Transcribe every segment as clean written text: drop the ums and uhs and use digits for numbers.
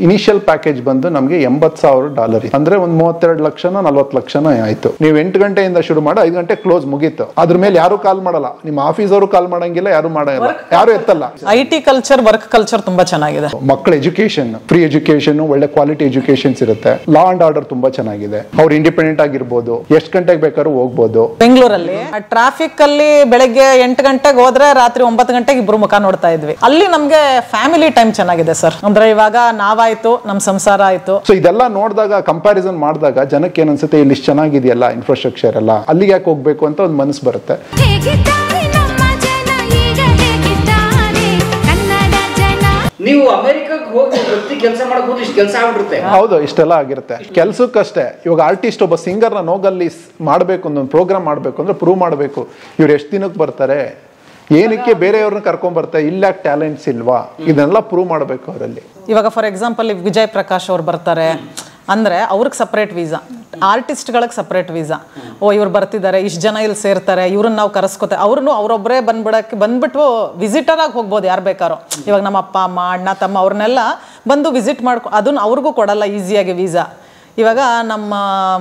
Initial package ಬಂದು ನಮಗೆ $80,000 ಅಂದ್ರೆ ಒಂದು 32 ಲಕ್ಷನೋ 40 ಲಕ್ಷನೋ ಆಯ್ತು. ನೀವು 8 ಗಂಟೆಯಿಂದ ಶುರು ಮಾಡಿ 5 ಗಂಟೆ ಕ್ಲೋಸ್ ಮುಗೀತು. ಅದ್ರ ಮೇಲೆ ಯಾರು ಕಾಲ್ ಮಾಡಲ್ಲ, ನಿಮ್ಮ ಆಫೀಸ್ ಅವರು ಕಾಲ್ ಮಾಡಂಗಿಲ್ಲ, ಯಾರು ಮಾಡಲ್ಲ, ಯಾರು ಎತ್ತಲ್ಲ. IT ಕಲ್ಚರ್, ವರ್ಕ್ ಕಲ್ಚರ್ ತುಂಬಾ ಚೆನ್ನಾಗಿದೆ. ಮಕ್ಕಳ ಎಜುಕೇಶನ್, ಫ್ರೀ ಎಜುಕೇಶನ್, ಒಳ್ಳೆ ಕ್ವಾಲಿಟಿ ಎಜುಕೇಶನ್ಸ್ ಇರುತ್ತೆ. ಲಾ ಅಂಡ್ ಆರ್ಡರ್ ತುಂಬಾ ಚೆನ್ನಾಗಿದೆ. ಅವ್ರು ಇಂಡಿಪೆಂಡೆಂಟ್ ಆಗಿರ್ಬೋದು, ಎಷ್ಟು ಗಂಟೆಗೆ ಬೇಕಾದ್ರೂ ಹೋಗ್ಬೋದು. ಬೆಂಗಳೂರಲ್ಲಿ ಟ್ರಾಫಿಕ್ ಅಲ್ಲಿ ಬೆಳಗ್ಗೆ 8 ಗಂಟೆಗೆ ಹೋದ್ರೆ ರಾತ್ರಿ 9 ಗಂಟೆಗೆ ಇಬ್ರು ಮುಖ ನೋಡ್ತಾ ಇದ್ವಿ. ಅಲ್ಲಿ ನಮ್ಗೆ ಫ್ಯಾಮಿಲಿ ಟೈಮ್ ಚೆನ್ನಾಗಿದೆ ಸರ್. ಅಂದ್ರೆ ಇವಾಗ ನಾವಾಯ್ತು, ನಮ್ ಸಂಸಾರ ಆಯ್ತು. ಸೊ ಇದೆಲ್ಲ ನೋಡಿದಾಗ ಕಂಪ್ಯಾರಿಸನ್ ಮಾಡಿದಾಗ ಜನಕ್ಕೆ ಏನನ್ಸುತ್ತೆ, ಇಲ್ಲಿ ಇಷ್ಟು ಚೆನ್ನಾಗಿದೆಯಲ್ಲ ಇನ್ಫ್ರಾಸ್ಟ್ರಕ್ಚರ್ ಎಲ್ಲ, ಅಲ್ಲಿಗೆ ಯಾಕೆ ಹೋಗ್ಬೇಕು ಅಂತ ಒಂದು ಮನಸ್ಸು ಬರುತ್ತೆ. ನೀವು ಅಮೆರಿಕಕ್ಕೆ ಹೋಗಿ ವೃತ್ತಿ ಕೆಲಸ ಮಾಡಬಹುದು, ಇಷ್ಟು ಕೆಲಸ ಆಗ್ಬಿಡುತ್ತೆ. ಹೌದು, ಇಷ್ಟೆಲ್ಲ ಆಗಿರುತ್ತೆ ಕೆಲ್ಸಕ್ಕಷ್ಟೇ. ಇವಾಗ ಆರ್ಟಿಸ್ಟ್ ಒಬ್ಬ ಸಿಂಗರ್ನ ನೋಗಲ್ಲಿ ಮಾಡಬೇಕು, ಒಂದು ಪ್ರೋಗ್ರಾಮ್ ಮಾಡಬೇಕು ಅಂದ್ರೆ ಪ್ರೂವ್ ಮಾಡಬೇಕು, ಇವ್ರು ಎಷ್ಟು ದಿನಕ್ಕೆ ಬರ್ತಾರೆ, ಏನಕ್ಕೆ ಬೇರೆಯವ್ರನ್ನ ಕರ್ಕೊಂಡ್ ಬರ್ತಾರೆ, ಇಲ್ಲ ಟ್ಯಾಲೆಂಟ್ಸ್ ಇಲ್ವಾ, ಇದನ್ನೆಲ್ಲ ಪ್ರೂವ್ ಮಾಡಬೇಕು ಅವರಲ್ಲಿ. ಇವಾಗ ಫಾರ್ ಎಕ್ಸಾಂಪಲ್ ವಿಜಯ್ ಪ್ರಕಾಶ್ ಅವ್ರು ಬರ್ತಾರೆ ಅಂದ್ರೆ ಅವ್ರಿಗೆ ಸಪ್ರೇಟ್ ವೀಸಾ, ಆರ್ಟಿಸ್ಟ್ಗಳಿಗೆ ಸಪ್ರೇಟ್ ವೀಸಾ. ಇವ್ರು ಬರ್ತಿದ್ದಾರೆ, ಇಷ್ಟು ಜನ ಇಲ್ಲಿ ಸೇರ್ತಾರೆ, ಇವ್ರನ್ನ ನಾವು ಕರೆಸ್ಕೋತೇವೆ, ಅವ್ರನ್ನು ಅವರೊಬ್ಬರೇ ಬಂದ್ಬಿಟ್ಟು ವಿಸಿಟರ್ ಆಗಿ ಹೋಗ್ಬೋದು ಯಾರು ಬೇಕಾರೋ. ಇವಾಗ ನಮ್ಮ ಅಪ್ಪ ಅಮ್ಮ ಅಣ್ಣ ತಮ್ಮ ಅವ್ರನ್ನೆಲ್ಲ ಬಂದು ವಿಸಿಟ್ ಮಾಡ್ಕೊ, ಅದನ್ನ ಅವ್ರಿಗೂ ಕೊಡಲ್ಲ ಈಸಿಯಾಗಿ ವೀಸಾ. ಇವಾಗ ನಮ್ಮ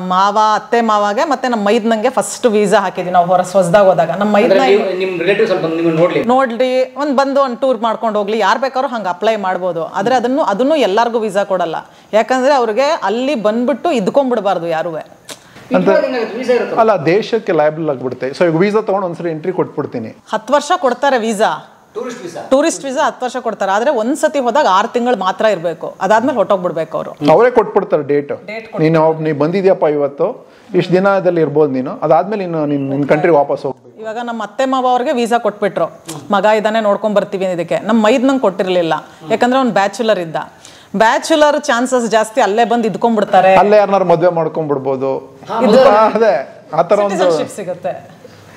ಮಾವ ಅತ್ತೆ ಮಾವಾಗೆ ಮತ್ತೆ ನಮ್ಮ ಮೈದ್ನಂಗೆ ಫಸ್ಟ್ ವೀಸಾ ಹಾಕಿದ್ವಿ ನಾವು ಹೊಸದಾಗ ಹೋದಾಗ. ನಮ್ಮ ಮೈದ್ನ ನೋಡ್ಲಿ ಬಂದು ಒಂದು ಟೂರ್ ಮಾಡ್ಕೊಂಡು ಹೋಗ್ಲಿ, ಯಾರು ಬೇಕಾದ್ರೂ ಹಂಗೆ ಅಪ್ಲೈ ಮಾಡ್ಬೋದು. ಆದ್ರೆ ಅದನ್ನು ಎಲ್ಲಾರ್ಗೂ ವೀಸಾ ಕೊಡಲ್ಲ, ಯಾಕಂದ್ರೆ ಅವ್ರಿಗೆ ಅಲ್ಲಿ ಬಂದ್ಬಿಟ್ಟು ಇದ್ಕೊಂಡ್ಬಿಡ್ಬಾರ್ದು ಯಾರುವೆ. ಅಲ್ಲ, ದೇಶಕ್ಕೆ ಲಯಬಲ್ ಆಗ್ಬಿಡುತ್ತೆ. ಸೊ ಈಗ ವೀಸಾ ತಗೊಂಡು ಒಂದ್ಸರಿ ಎಂಟ್ರಿ ಕೊಟ್ಬಿಡ್ತೀನಿ, 10 ವರ್ಷ ಕೊಡ್ತಾರೆ ವೀಸಾ, ಟೂರಿಸ್ಟ್ ವೀಸಾ 10 ವರ್ಷ ಕೊಡ್ತಾರೆ. ಆದ್ರೆ ಒಂದ್ಸತಿ ಹೋದಾಗ 6 ತಿಂಗಳು ಮಾತ್ರ ಇರ್ಬೇಕು, ಅದಾದ್ಮೇಲೆ ಹೊಟ್ಟೋಗ್ಬಿಡ್ಬೇಕು ಅವರು. ಅವರೇ ಕೊಟ್ಬಿಡ್ತಾರೆ ಡೇಟ್, ನೀನು ಬಂದಿದ್ಯಪ್ಪ ಇವತ್ತು ಇಷ್ಟು ದಿನದಲ್ಲಿ ಇರ್ಬೋದು ನೀನು, ಅದಾದ್ಮೇಲೆ ನಿನ್ನ ಕಂಟ್ರಿ ವಾಪಸ್ ಹೋಗ್ಬೇಕು. ಇವಾಗ ನಮ್ಮ ಅತ್ತೆ ಮಾವ ಅವ್ರಿಗೆ ವೀಸಾ ಕೊಟ್ಬಿಟ್ರು, ಮಗ ಇದಾನೆ ನೋಡ್ಕೊಂಡ್ ಬರ್ತೀವಿ ಇದಕ್ಕೆ. ನಮ್ಮ ಮೈದ್ನಂಗೆ ಕೊಟ್ಟಿರ್ಲಿಲ್ಲ, ಯಾಕಂದ್ರೆ ಅವ್ನು ಬ್ಯಾಚುಲರ್ ಇದ್ದ. ಬ್ಯಾಚುಲರ್ ಚಾನ್ಸಸ್ ಜಾಸ್ತಿ, ಅಲ್ಲೇ ಬಂದು ಇದ್ಕೊಂಡ್ಬಿಡ್ತಾರೆ, ಅಲ್ಲೇ ಯಾರನ್ನಾರು ಮದುವೆ ಮಾಡ್ಕೊಂಡ್ಬಿಡ್ಬೋದು. ಅದೇ ಆತರ ಒಂದು ಸಿಗುತ್ತೆ.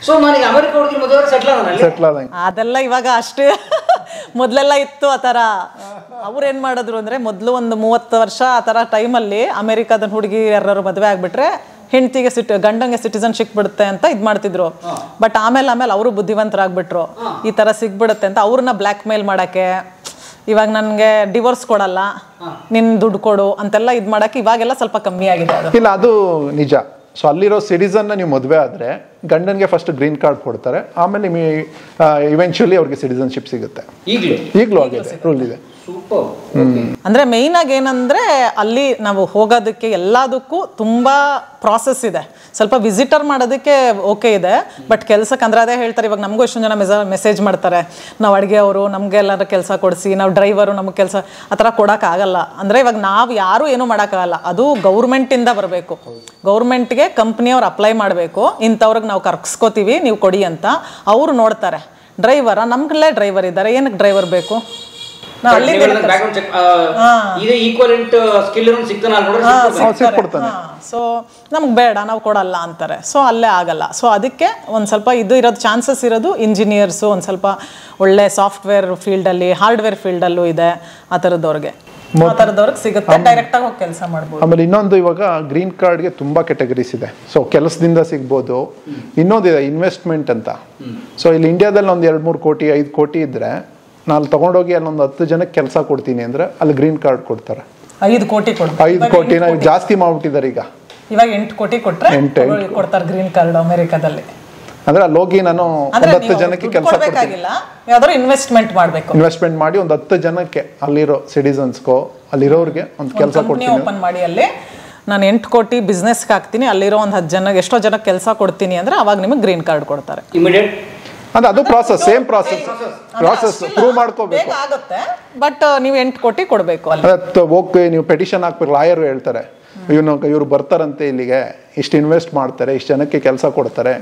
ಸೊ ನನಗೆ ಅಮೆರಿಕ ಹುಡುಗಿ ಮದುವೆ ಸೆಟ್ಲ್ ಆದಂಗೆ ಅದೆಲ್ಲ ಇವಾಗ ಅಷ್ಟೇ. ಮೊದ್ಲೆಲ್ಲ ಇತ್ತು ಆ ಥರ. ಅವ್ರು ಏನ್ ಮಾಡಿದ್ರು ಅಂದ್ರೆ, ಮೊದಲು ಒಂದು 30 ವರ್ಷ ಆ ಥರ ಟೈಮಲ್ಲಿ ಅಮೆರಿಕಾದ ಹುಡುಗಿ ಯಾರು ಮದುವೆ ಆಗ್ಬಿಟ್ರೆ ಹೆಂಡತಿಗೆ ಗಂಡಂಗೆ ಸಿಟಿಸನ್ಶಿಪ್ ಬಿಡುತ್ತೆ ಅಂತ ಇದ್ ಮಾಡ್ತಿದ್ರು. ಬಟ್ ಆಮೇಲೆ ಅವರು ಬುದ್ಧಿವಂತರಾಗ್ಬಿಟ್ರು, ಈ ತರ ಸಿಗ್ಬಿಡುತ್ತೆ ಅಂತ ಅವ್ರನ್ನ ಬ್ಲ್ಯಾಕ್ ಮೇಲ್ ಮಾಡಕ್ಕೆ, ಇವಾಗ ನನ್ಗೆ ಡಿವೋರ್ಸ್ ಕೊಡಲ್ಲ, ನಿನ್ ದುಡ್ಡು ಕೊಡು ಅಂತೆಲ್ಲ ಇದ್ ಮಾಡಕ್ಕೆ ಇವಾಗೆಲ್ಲ ಸ್ವಲ್ಪ ಕಮ್ಮಿ ಆಗಿದೆ. ಇಲ್ಲ, ಅದು ನಿಜ. ಸೊ ಅಲ್ಲಿರೋ ಸಿಟಿಸನ್ನ ನೀವು ಮದುವೆ ಆದರೆ ಗಂಡನಿಗೆ ಫಸ್ಟ್ ಗ್ರೀನ್ ಕಾರ್ಡ್ ಕೊಡ್ತಾರೆ, ಆಮೇಲೆ ಇವೆಂಚುಲಿ ಅವ್ರಿಗೆ ಸಿಟಿಸನ್ಶಿಪ್ ಸಿಗುತ್ತೆ. ಈಗಲೂ ಆಗಿದೆ, ರೂಲ್ ಇದೆ. ಅಂದ್ರೆ ಮೇಯ್ನ್ ಆಗಿ ಏನಂದ್ರೆ ಅಲ್ಲಿ ನಾವು ಹೋಗೋದಕ್ಕೆ ಎಲ್ಲದಕ್ಕೂ ತುಂಬಾ ಪ್ರಾಸೆಸ್ ಇದೆ. ಸ್ವಲ್ಪ ವಿಸಿಟರ್ ಮಾಡೋದಕ್ಕೆ ಓಕೆ ಇದೆ, ಬಟ್ ಕೆಲ್ಸಕ್ಕೆ ಅಂದ್ರೆ ಅದೇ ಹೇಳ್ತಾರೆ. ಇವಾಗ ನಮಗೂ ಎಷ್ಟೊಂದು ಜನ ಮೆಸೇಜ್ ಮಾಡ್ತಾರೆ, ನಾವು ಅಡುಗೆ ಅವರು ನಮ್ಗೆ ಎಲ್ಲಾರು ಕೆಲಸ ಕೊಡಿಸಿ, ನಾವು ಡ್ರೈವರು ನಮಗೆ ಕೆಲಸ ಆ ಥರ ಕೊಡೋಕ್ಕಾಗಲ್ಲ. ಅಂದ್ರೆ ಇವಾಗ ನಾವು ಯಾರು ಏನೂ ಮಾಡೋಕ್ಕಾಗಲ್ಲ, ಅದು ಗೌರ್ಮೆಂಟಿಂದ ಬರಬೇಕು. ಗೌರ್ಮೆಂಟ್ಗೆ ಕಂಪ್ನಿಯವ್ರು ಅಪ್ಲೈ ಮಾಡಬೇಕು, ಇಂಥವ್ರಿಗೆ ನಾವು ಕರ್ಸ್ಕೋತೀವಿ ನೀವು ಕೊಡಿ ಅಂತ. ಅವರು ನೋಡ್ತಾರೆ ಡ್ರೈವರ, ನಮ್ಗಲ್ಲೇ ಡ್ರೈವರ್ ಇದ್ದಾರೆ, ಏನಕ್ಕೆ ಡ್ರೈವರ್ ಬೇಕು? ಸೊ ನಮ್ಗೆ ಬೇಡ, ನಾವು ಕೊಡಲ್ಲ ಅಂತಾರೆ. ಸೊ ಅಲ್ಲೇ ಆಗಲ್ಲ. ಸೊ ಅದಕ್ಕೆ ಒಂದ್ ಸ್ವಲ್ಪ ಇದು ಇರೋದು ಚಾನ್ಸಸ್ ಇರೋದು ಇಂಜಿನಿಯರ್ಸು, ಒಂದ್ ಸ್ವಲ್ಪ ಒಳ್ಳೆ ಸಾಫ್ಟ್ವೇರ್ ಫೀಲ್ಡಲ್ಲಿ, ಹಾರ್ಡ್ವೇರ್ ಫೀಲ್ಡಲ್ಲೂ ಇದೆ, ಆ ಥರದವ್ರಿಗೆ ಸಿಗುತ್ತೆ, ಡೈರೆಕ್ಟ್ ಆಗಿ ಹೋಗಿ ಕೆಲಸ ಮಾಡ್ಬೋದು. ಆಮೇಲೆ ಇನ್ನೊಂದು, ಇವಾಗ ಗ್ರೀನ್ ಕಾರ್ಡ್ಗೆ ತುಂಬಾ ಕ್ಯಾಟಗರೀಸ್ ಇದೆ. ಸೊ ಕೆಲಸದಿಂದ ಸಿಗ್ಬೋದು, ಇನ್ನೊಂದಿದೆ ಇನ್ವೆಸ್ಟ್ಮೆಂಟ್ ಅಂತ. ಸೊ ಇಲ್ಲಿ ಇಂಡಿಯಾದಲ್ಲಿ ಒಂದು 2-3 ಕೋಟಿ 5 ಕೋಟಿ ಇದ್ರೆ, ನಾನು ತಗೊಂಡೋಗಿ ಅಲ್ಲೊಂದು 10 ಜನಕ್ಕೆ ಕೆಲಸ ಕೊಡ್ತೀನಿ ಅಂದ್ರೆ ಅಲ್ಲಿ ಗ್ರೀನ್ ಕಾರ್ಡ್ ಕೊಡ್ತಾರೆ. 5 ಕೋಟಿ 5 ಕೋಟಿ ಜಾಸ್ತಿ ಮಾಡ್ಬಿಟ್ಟಿದ್ದಾರೆ ಈಗ. ಇವಾಗ 8 ಕೋಟಿ ಕೊಟ್ರೆ ಕೊಡ್ತಾರೆ ಗ್ರೀನ್ ಕಾರ್ಡ್ ಅಮೆರಿಕಾದಲ್ಲಿ. ಅಂದ್ರೆ ಅಲ್ಲಿ ಹೋಗಿ ನಾನು 10 ಜನಕ್ಕೆ ಕೆಲಸ ಕೊಡ್ಬೇಕಾಗಿಲ್ಲ, ಯಾವ್ದಾದ್ರು ಇನ್ವೆಸ್ಟ್ಮೆಂಟ್ ಮಾಡಬೇಕು. ಇನ್ವೆಸ್ಟ್ಮೆಂಟ್ ಮಾಡಿ ಒಂದು 10 ಜನಕ್ಕೆ ಅಲ್ಲಿರೋ ಸಿಟಿಸನ್ಸ್ಗೋ ಅಲ್ಲಿರೋರಿಗೆ ಒಂದು ಕೆಲಸ ಕೊಡ್ತೀನಿ, ಓಪನ್ ಮಾಡಿ ಅಲ್ಲಿ ನಾನು 8 ಕೋಟಿ ಬಿಸ್ನೆಸ್ಗೆ ಹಾಕ್ತೀನಿ, ಅಲ್ಲಿರೋ ಒಂದು 10 ಜನಕ್ಕೆ ಎಷ್ಟೋ ಜನಕ್ಕೆ ಕೆಲಸ ಕೊಡ್ತೀನಿ ಅಂದ್ರೆ ಅವಾಗ ನಿಮಗೆ ಗ್ರೀನ್ ಕಾರ್ಡ್ ಕೊಡ್ತಾರೆ. ಅಂದ್ರೆ ಅದು ಪ್ರಾಸೆಸ್, ಸೇಮ್ ಪ್ರಾಸೆಸ್ ಪ್ರೂವ್ ಮಾಡ್ಕೋಬೇಕು ಆಗುತ್ತೆ. ಬಟ್ ನೀವು 8 ಕೋಟಿ ಕೊಡಬೇಕು. ಓಕೆ, ನೀವು ಪೆಟಿಷನ್ ಹಾಕ್ಬೇಕು, ಲಾಯರ್ ಹೇಳ್ತಾರೆ ಇವ್ರು ಬರ್ತಾರಂತೆ ಇಲ್ಲಿಗೆ, ಇಷ್ಟು ಇನ್ವೆಸ್ಟ್ ಮಾಡ್ತಾರೆ, ಇಷ್ಟು ಜನಕ್ಕೆ ಕೆಲಸ ಕೊಡ್ತಾರೆ,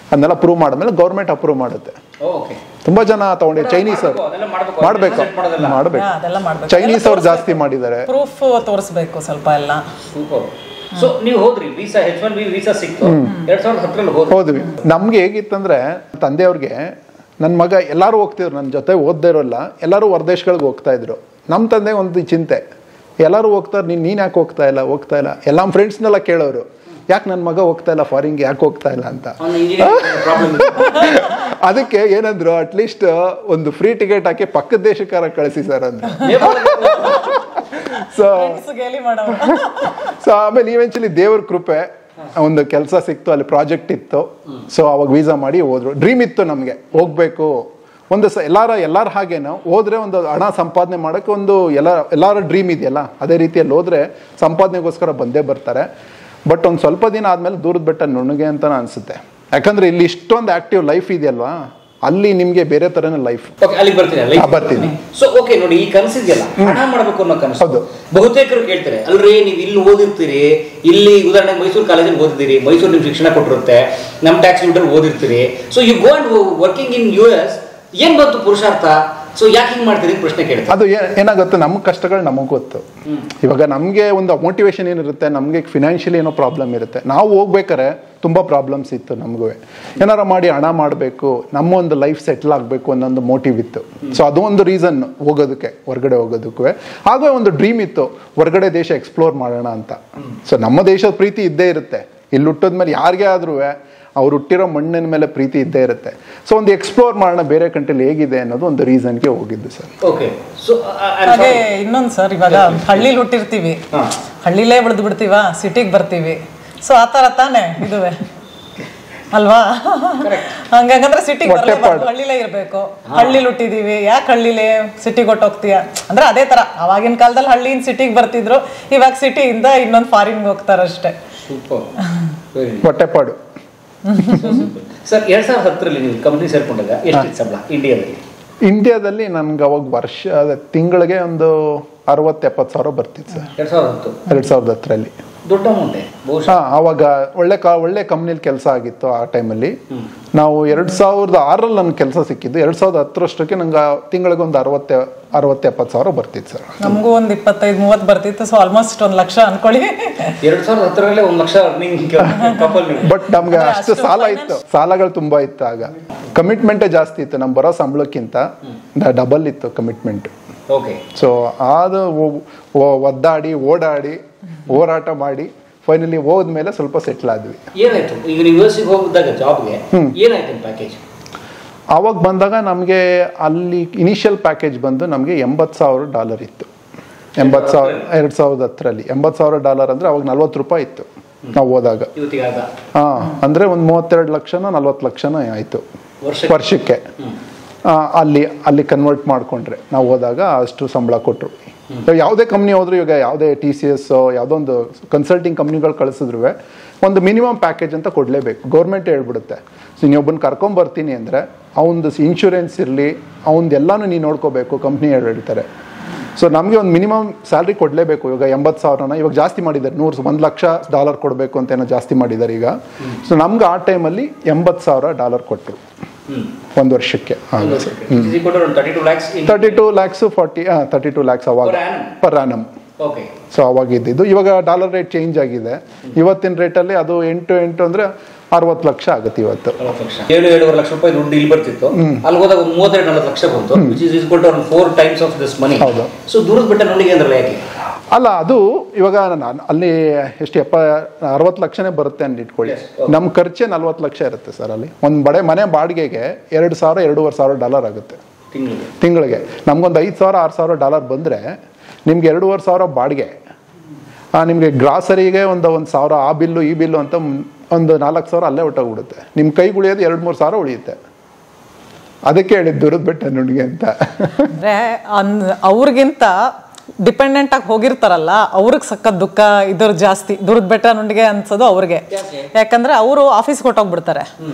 ಅದನ್ನೆಲ್ಲ ಪ್ರೂವ್ ಮಾಡಿದ್ಮೇಲೆ ಗೌರ್ಮೆಂಟ್ ಅಪ್ರೂವ್ ಮಾಡುತ್ತೆ. ತುಂಬಾ ಜನ ತಗೊಂಡಿ ಚೈನೀಸ್ ಅವ್ರು ಮಾಡ್ಬೇಕು, ಚೈನೀಸ್ ಅವ್ರು ಜಾಸ್ತಿ ಮಾಡಿದ್ದಾರೆ. ಪ್ರೂಫ್ ತೋರಿಸಬೇಕು ಸ್ವಲ್ಪ ಎಲ್ಲ. ಸೊ ನೀವು ಹೋದ್ರಿ, ವೀಸಾ H1B ವೀಸಾ ಸಿಕ್ತು 2010 ಹೋದ್ವಿ. ನಮ್ಗೆ ಹೇಗಿತ್ತಂದ್ರೆ, ತಂದೆಯವ್ರಿಗೆ ನನ್ನ ಮಗ ಎಲ್ಲರೂ ಹೋಗ್ತಿದ್ರು, ನನ್ನ ಜೊತೆ ಓದ್ದೇ ಇರೋಲ್ಲ, ಎಲ್ಲರೂ ಹೊರದೇಶಗಳಿಗೆ ಹೋಗ್ತಾ ಇದ್ರು. ನಮ್ಮ ತಂದೆ ಒಂದು ಚಿಂತೆ, ಎಲ್ಲರೂ ಹೋಗ್ತಾರೆ, ನೀನ್ ಯಾಕೆ ಹೋಗ್ತಾ ಇಲ್ಲ ಎಲ್ಲ ನಮ್ಮ ಫ್ರೆಂಡ್ಸ್ನೆಲ್ಲ ಕೇಳೋರು, ಯಾಕೆ ನನ್ನ ಮಗ ಹೋಗ್ತಾ ಇಲ್ಲ ಫಾರಿನ್ಗೆ, ಯಾಕೆ ಹೋಗ್ತಾ ಇಲ್ಲ ಅಂತ. ಅದಕ್ಕೆ ಏನಂದ್ರು, ಅಟ್ಲೀಸ್ಟ್ ಒಂದು ಫ್ರೀ ಟಿಕೆಟ್ ಹಾಕಿ ಪಕ್ಕದ ದೇಶಕ್ಕಾರ ಕಳಿಸಿ ಸರ್ ಅಂದ್ರು. ಸೊ ಆಮೇಲೆ ಇವೆಂಚುಲಿ ದೇವ್ರ ಕೃಪೆ ಒಂದು ಕೆಲಸ ಸಿಕ್ತು, ಅಲ್ಲಿ ಪ್ರಾಜೆಕ್ಟ್ ಇತ್ತು. ಸೊ ಅವಾಗ ವೀಸಾ ಮಾಡಿ ಹೋದ್ರು. ಡ್ರೀಮ್ ಇತ್ತು ನಮಗೆ ಹೋಗ್ಬೇಕು ಒಂದು ಎಲ್ಲಾರ ಹಾಗೆ ನಾವು ಹೋದ್ರೆ ಒಂದು ಹಣ ಸಂಪಾದನೆ ಮಾಡೋಕ್ಕೆ ಒಂದು ಎಲ್ಲರ ಡ್ರೀಮ್ ಇದೆಯಲ್ಲ, ಅದೇ ರೀತಿಯಲ್ಲಿ ಹೋದ್ರೆ ಸಂಪಾದನೆಗೋಸ್ಕರ ಬಂದೇ ಬರ್ತಾರೆ. ಬಟ್ ಒಂದು ಸ್ವಲ್ಪ ದಿನ ಆದ್ಮೇಲೆ ದೂರದ ಬೆಟ್ಟ ನುಣ್ಣಗೆ ಅಂತ ಅನ್ಸುತ್ತೆ. ಯಾಕಂದ್ರೆ ಇಲ್ಲಿ ಇಷ್ಟೊಂದು ಆಕ್ಟಿವ್ ಲೈಫ್ ಇದೆಯಲ್ವಾ, ಅಲ್ಲಿ ನಿಮ್ಗೆ ಬೇರೆ ತರನೇ ಲೈಫ್. ಬರ್ತೀನಿ. ಸೊ ಓಕೆ ನೋಡಿ, ಈ ಕನಸಿದೆಯಲ್ಲ ಹಣ ಮಾಡಬೇಕು ಅನ್ನೋ ಕನಸು. ಹೌದು, ಬಹುತೇಕರು ಕೇಳ್ತಾರೆ ಅಲ್ರಿ, ನೀವು ಇಲ್ಲಿ ಓದಿರ್ತೀರಿ, ಇಲ್ಲಿ ಉದಾಹರಣೆ ಮೈಸೂರು ಕಾಲೇಜಲ್ಲಿ ಓದಿದ್ದೀರಿ, ಮೈಸೂರು ನಿಮ್ಗೆ ಶಿಕ್ಷಣ ಕೊಟ್ಟಿರುತ್ತೆ, ನಮ್ಮ ಟ್ಯಾಕ್ಸ್ ಲಿಮಿಟಲ್ಲಿ ಓದಿರ್ತೀರಿ. So you go and working in US, ಏನ್ ಬಂತು ಪುರುಷಾರ್ಥ? ಸೊ ಯಾಕೆ ಹಿಂಗ್ ಮಾಡ್ತೀರಿ ಪ್ರಶ್ನೆ ಕೇಳ್ತಾರೆ. ಅದು ಏನಾಗುತ್ತೆ, ನಮ್ಮ ಕಷ್ಟಗಳು ನಮಗ್ ಗೊತ್ತು. ಇವಾಗ ನಮ್ಗೆ ಒಂದು ಮೋಟಿವೇಶನ್ ಏನಿರುತ್ತೆ, ನಮ್ಗೆ ಫಿನಾನ್ಷಿಯಲಿ ಏನೋ ಪ್ರಾಬ್ಲಮ್ ಇರುತ್ತೆ. ನಾವು ಹೋಗ್ಬೇಕಾರೆ ತುಂಬಾ ಪ್ರಾಬ್ಲಮ್ಸ್ ಇತ್ತು ನಮಗೂ. ಏನಾರ ಮಾಡಿ ಹಣ ಮಾಡಬೇಕು, ನಮ್ಮ ಒಂದು ಲೈಫ್ ಸೆಟ್ಲ್ ಆಗಬೇಕು ಅನ್ನೊಂದು ಮೋಟಿವ್ ಇತ್ತು. ಸೊ ಅದು ಒಂದು ರೀಸನ್ ಹೋಗೋದಕ್ಕೆ, ಹೊರಗಡೆ ಹೋಗೋದಕ್ಕೂ. ಹಾಗೆ ಒಂದು ಡ್ರೀಮ್ ಇತ್ತು, ಹೊರಗಡೆ ದೇಶ ಎಕ್ಸ್ಪ್ಲೋರ್ ಮಾಡೋಣ ಅಂತ. ಸೊ ನಮ್ಮ ದೇಶದ ಪ್ರೀತಿ ಇದ್ದೇ ಇರುತ್ತೆ. ಇಲ್ಲಿ ಹುಟ್ಟೋದ್ಮೇಲೆ ಯಾರಿಗೇ ಆದ್ರೂ ಅವ್ರು ಹುಟ್ಟಿರೋ ಮಣ್ಣಿನ ಮೇಲೆ ಪ್ರೀತಿ ಇದ್ದೇ ಇರುತ್ತೆ. ಸೊ ಒಂದು ಎಕ್ಸ್ಪ್ಲೋರ್ ಮಾಡೋಣ ಬೇರೆ ಕಂಟ್ರಿಲಿ ಹೇಗಿದೆ ಅನ್ನೋದು ಒಂದು ರೀಸನ್ಗೆ ಹೋಗಿದ್ದು ಸರ್. ಹಾಗೆ ಇನ್ನೊಂದು ಸರ್, ಇವಾಗ ಹಳ್ಳಿಲಿ ಹುಟ್ಟಿರ್ತೀವಿ, ಹಳ್ಳಿಲೇ ಬೆಳೆದು ಬಿಡ್ತೀವ, ಸಿಟಿಗೆ ಬರ್ತೀವಿ. ಸೊ ಆ ಥರ ತಾನೇ ಇದುವೆ ಅಲ್ವಾ? ಹಂಗಂದ್ರೆ ಸಿಟಿಗೆ ಬರಲೇಬಾರ್ದು, ಹಳ್ಳಿಲೇ ಇರಬೇಕು. ಹಳ್ಳಿಲಿ ಹುಟ್ಟಿದೀವಿ, ಯಾಕೆ ಹಳ್ಳಿಲೇ ಸಿಟಿಗೆ ಹೊಟ್ಟೋಗ್ತೀಯ ಅಂದ್ರೆ ಅದೇ ಥರ. ಅವಾಗಿನ ಕಾಲದಲ್ಲಿ ಹಳ್ಳಿಯಿಂದ ಸಿಟಿಗೆ ಬರ್ತಿದ್ರು, ಇವಾಗ ಸಿಟಿಯಿಂದ ಇನ್ನೊಂದು ಫಾರಿನ್ಗೆ ಹೋಗ್ತಾರಷ್ಟೇ. ಹೊಟ್ಟೆಪಾಡು. ಸರ್ 2010ರಲ್ಲಿ ನೀವು ಕಂಪ್ನಿ ಸೇರ್ಕೊಂಡಾಗ ಎಷ್ಟು ಸಂಬಳ ಇಂಡಿಯಾದಲ್ಲಿ? ನನ್ಗೆ ಅವಾಗ ತಿಂಗಳಿಗೆ ಒಂದು 60-70 ಸಾವಿರ ಬರ್ತಿತ್ತು ಸರ್. 2010ರಲ್ಲಿ ದೊಡ್ಡ ಅಮೌಂಟ್. ಅವಾಗ ಒಳ್ಳೆ ಕಂಪ್ನಿಲಿ ಕೆಲಸ ಆಗಿತ್ತು ಆ ಟೈಮಲ್ಲಿ. ನಾವು 2006ರಲ್ಲಿ ನನ್ಗೆ ಕೆಲಸ ಸಿಕ್ಕಿದ್ದು. 2010ರಷ್ಟಕ್ಕೆ ನಂಗೆ ತಿಂಗಳಿಗೆ ಒಂದು 60-70 ಸಾವಿರ ಬರ್ತಿತ್ತು ಸರ್. ನಮಗೂ ಒಂದು 25-30 ಬರ್ತಿತ್ತು. ಸೊ ಆಲ್ಮೋಸ್ಟ್ 1 ಲಕ್ಷ ಅನ್ಕೊಳ್ಳಿ. 2010ರಲ್ಲೇ 1 ಲಕ್ಷ. ಬಟ್ ನಮ್ಗೆ ಅಷ್ಟು ಸಾಲ ಇತ್ತು, ಸಾಲಗಳು ತುಂಬಾ ಇತ್ತು. ಆಗ ಕಮಿಟ್ಮೆಂಟೇ ಜಾಸ್ತಿ ಇತ್ತು, ನಮ್ ಬರೋ ಸಂಬಳಕ್ಕಿಂತ ಡಬಲ್ ಇತ್ತು ಕಮಿಟ್ಮೆಂಟ್. ಸೊ ಅದು ಒದ್ದಾಡಿ ಓಡಾಡಿ ಹೋರಾಟ ಮಾಡಿ ಫೈನಲಿ ಹೋದ್ಮೇಲೆ ಸ್ವಲ್ಪ ಸೆಟ್ಲ್ ಆದ್ವಿ. ಏನಾಯ್ತು ಈಗ ನೀವು ಯುಎಸ್ಗೆ ಹೋಗಿದ್ದಾಗ ಜಾಬ್ಗೆ? ಏನಾಯ್ತು ಪ್ಯಾಕೇಜ್? ಅವಾಗ ಬಂದಾಗ ನಮಗೆ ಅಲ್ಲಿ ಇನಿಷಿಯಲ್ ಪ್ಯಾಕೇಜ್ ಬಂದು ನಮಗೆ $80,000 ಇತ್ತು. 2010ರಲ್ಲಿ $80,000 ಅಂದ್ರೆ ಅವಾಗ $40 ಇತ್ತು ನಾವು ಹೋದಾಗ. ಅಂದ್ರೆ ಒಂದು 32 ಲಕ್ಷನೋ 40 ಲಕ್ಷನೋ ಆಯ್ತು ವರ್ಷಕ್ಕೆ. ಅಲ್ಲಿ ಕನ್ವರ್ಟ್ ಮಾಡ್ಕೊಂಡ್ರೆ ನಾವು ಹೋದಾಗ ಅಷ್ಟು ಸಂಬಳ ಕೊಟ್ಟರು. ಯಾವುದೇ ಕಂಪ್ನಿ ಹೋದ್ರು, ಇವಾಗ ಯಾವುದೇ TCS ಯಾವುದೋ ಒಂದು ಕನ್ಸಲ್ಟಿಂಗ್ ಕಂಪ್ನಿಗಳು ಕಳಿಸಿದ್ರು ಒಂದು ಮಿನಿಮಮ್ ಪ್ಯಾಕೇಜ್ ಅಂತ ಕೊಡಲೇಬೇಕು. ಗೌರ್ಮೆಂಟ್ ಹೇಳ್ಬಿಡುತ್ತೆ. ಸೊ ನೀವೊಬ್ಬನ ಕರ್ಕೊಂಬರ್ತೀನಿ ಅಂದರೆ ಅವನದು ಇನ್ಶೂರೆನ್ಸ್ ಇರಲಿ, ಅವನದೆಲ್ಲಾನು ನೀನು ನೋಡ್ಕೋಬೇಕು, ಕಂಪ್ನಿ ಹೇಳ್ತಾರೆ. ಸೊ ನಮಗೆ ಒಂದು ಮಿನಿಮಮ್ ಸ್ಯಾಲ್ರಿ ಕೊಡಲೇಬೇಕು. ಇವಾಗ 80,000ನ ಇವಾಗ ಜಾಸ್ತಿ ಮಾಡಿದ್ದಾರೆ, $1 ಲಕ್ಷ ಕೊಡಬೇಕು ಅಂತ ಏನೋ ಜಾಸ್ತಿ ಮಾಡಿದ್ದಾರೆ ಈಗ. ಸೊ ನಮ್ಗೆ ಆ ಟೈಮಲ್ಲಿ $80,000 ಕೊಟ್ಟರು ಒಂದು ವರ್ಷಕ್ಕೆ. 32 lakhs ಅವಾಗ ಪರ್ ಆನಮ್. ಸೊ ಅವಾಗ ಇದ್ದಿದ್ದು. ಇವಾಗ ಡಾಲರ್ ರೇಟ್ ಚೇಂಜ್ ಆಗಿದೆ. ಇವತ್ತಿನ ರೇಟಲ್ಲಿ ಅದು 8 ಅಂದ್ರೆ 60 ಲಕ್ಷ ಆಗುತ್ತೆ ಇವತ್ತು. 7-7.5 ಲಕ್ಷ ರೂಪಾಯಿ ದುಡ್ಡು ಇಲ್ಲಿ ಬರ್ತಿತ್ತು, ಅಲ್ಲಿ ಹೋದಾಗ 32-40 ಲಕ್ಷ ಬಂತು. which is equal to 4 times of this money. ಹೌದು. ಸೊ ದೂರದ ಬೆಟ್ಟ ನೋಡಿ ಅಂದ್ರಲ್ಲ, ಯಾಕೆ? ಅಲ್ಲ, ಅದು ಇವಾಗ ಅಲ್ಲಿ ಎಷ್ಟು 60 ಲಕ್ಷನೇ ಬರುತ್ತೆ ಅಂತ ಇಟ್ಕೊಳ್ಳಿ. ನಮ್ಮ ಖರ್ಚೆ 40 ಲಕ್ಷ ಇರುತ್ತೆ ಸರ್. ಅಲ್ಲಿ ಒಂದು ಮನೆ ಬಾಡಿಗೆಗೆ $2,000-2,500 ಆಗುತ್ತೆ ತಿಂಗಳಿಗೆ. ನಮ್ಗೊಂದು $5,000-6,000 ಬಂದ್ರೆ ನಿಮ್ಗೆ 2,500 ಬಾಡಿಗೆ, ನಿಮ್ಗೆ ಗ್ರಾಸರಿಗೆ ಒಂದು 1,000 ಆ ಬಿಲ್ಲು ಈ ಬಿಲ್ಲು ಅಂತ ಒಂದು 4,000 ಅಲ್ಲೇ ಹೊಟ್ಟೋಗ್ಬಿಡುತ್ತೆ. ನಿಮ್ಮ ಕೈಗೆ ಉಳಿಯೋದು 2-3 ಸಾವಿರ ಉಳಿಯುತ್ತೆ. ಅದಕ್ಕೆ ಹೇಳಿದ್ದು ದೂರದ ಬೆಟ್ಟ ನುಣ್ಣಿಗೆ ಅಂತ. ಅಂದ್ರೆ ಅವ್ರಿಗಿಂತ ಡಿಪೆಂಡೆಂಟ್ ಆಗಿ ಹೋಗಿರ್ತಾರಲ್ಲ, ಅವ್ರಿಗೆ ಸಖತ್ ದುಃಖ ಇದ್ರ ಜಾಸ್ತಿ. ದೂರದ ಬೆಟ್ಟ ನುಂಡಿಗೆ ಅನ್ಸೋದು ಅವ್ರಿಗೆ. ಯಾಕಂದ್ರೆ ಅವರು ಆಫೀಸ್ಗೆ ಹೊಟ್ಟೋಗ್ಬಿಡ್ತಾರೆ,